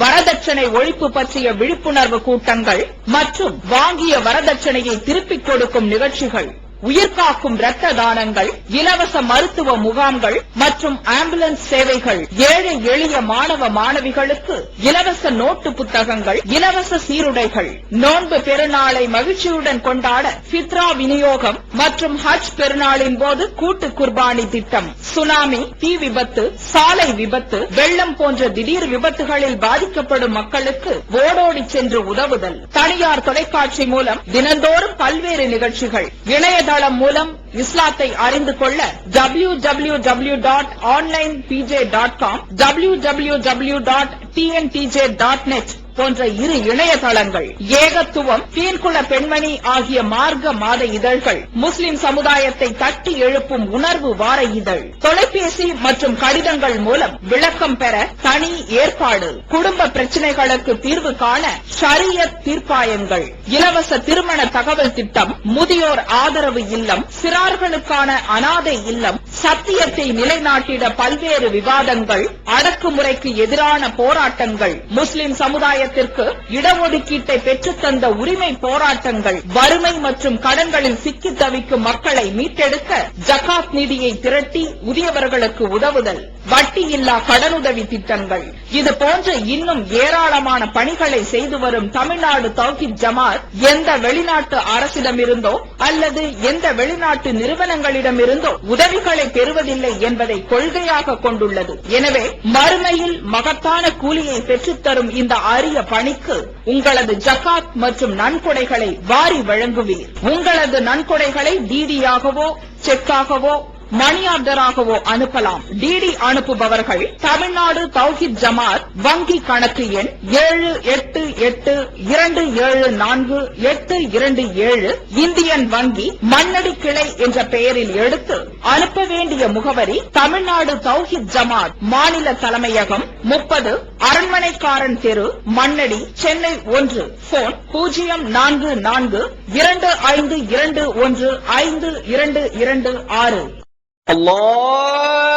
வரதட்சணை ஒழிப்பு பற்றிய விழிப்புணர்வு கூட்டங்கள் மற்றும் வாங்கிய வரதட்சணையை திருப்பிக் கொடுக்கும் நிகழ்ச்சிகள், உயிர்காக்கும் இரத்த தானங்கள், இலவச மருத்துவ முகாம்கள் மற்றும் ஆம்புலன்ஸ் சேவைகள், ஏழை எளிய மாணவ மாணவிகளுக்கு இலவச நோட்டு புத்தகங்கள், இலவச சீருடைகள், நோன்பு பெருநாளை மகிழ்ச்சியுடன் கொண்டாட ஃபித்ரா விநியோகம் மற்றும் ஹஜ் பெருநாளின் போது கூட்டு குர்பானி திட்டம், சுனாமி, தீ விபத்து, சாலை விபத்து, வெள்ளம் போன்ற திடீர் விபத்துகளில் பாதிக்கப்படும் மக்களுக்கு ஓடோடி சென்று உதவுதல், தனியார் தொலைக்காட்சி மூலம் தினந்தோறும் பல்வேறு நிகழ்ச்சிகள், இணையதளம் மூலம் இஸ்லாத்தை அறிந்து கொள்ள www.onlinepj.com, www.tntj.net போன்ற இரு இணையதளங்கள், ஏகத்துவம், தீன்குல பெண்மணி ஆகிய மார்க்க மாத இதழ்கள், முஸ்லிம் சமுதாயத்தை தட்டி எழுப்பும் உணர்வு வார இதழ், தொலைபேசி மற்றும் கடிதங்கள் மூலம் விளக்கம் பெற தனி ஏற்பாடு, குடும்ப பிரச்சினைகளுக்கு தீர்வு காண ஷரியத் தீர்ப்பாயங்கள், இலவச திருமண தகவல் திட்டம், முதியோர் ஆதரவு இல்லம், சிறார்களுக்கான அனாதை இல்லம், சத்தியத்தை நிலைநாட்டிட பல்வேறு விவாதங்கள், அடக்குமுறைக்கு எதிரான போராட்டங்கள், முஸ்லிம் சமுதாய இடஒதுக்கீட்டை பெற்றுத்தந்த உரிமை போராட்டங்கள், வறுமை மற்றும் கடன்களில் சிக்கி தவிக்கும் மக்களை மீட்டெடுக்க ஜகாத் நிதியை திரட்டி உரியவர்களுக்கு உதவுதல், வட்டியில்லா கடனுதவி திட்டங்கள், இது போன்ற இன்னும் ஏராளமான பணிகளை செய்து வரும் தமிழ்நாடு தௌஹீத் ஜமாஅத் எந்த வெளிநாட்டு அரசிடமிருந்தோ அல்லது எந்த வெளிநாட்டு நிறுவனங்களிடமிருந்தோ உதவிகளை பெறுவதில்லை என்பதை கொள்கையாக கொண்டுள்ளது. எனவே மறுமையில் மகத்தான கூலியை பெற்றுத்தரும் இந்த அரிய பணிக்கு உங்களது ஜகாத் மற்றும் நன்கொடைகளை வாரி வழங்குவீர். உங்களது நன்கொடைகளை டிடியாகவோ செக்காகவோ மணி ஆர்டராகவோ அனுப்பலாம். டிடி அனுப்புபவர்கள் தமிழ்நாடு தௌஹீத் ஜமாஅத், வங்கி கணக்கு எண் 7882748227, இந்தியன் வங்கி, மண்ணடி கிளை என்ற பெயரில் எடுத்து அனுப்ப வேண்டிய முகவரி தமிழ்நாடு தௌஹீத் ஜமாஅத், மாநில தலைமையகம் 30 அரண்மனைக்காரன் தெரு, மண்ணடி, சென்னை 1. போன் 044252152226. Allah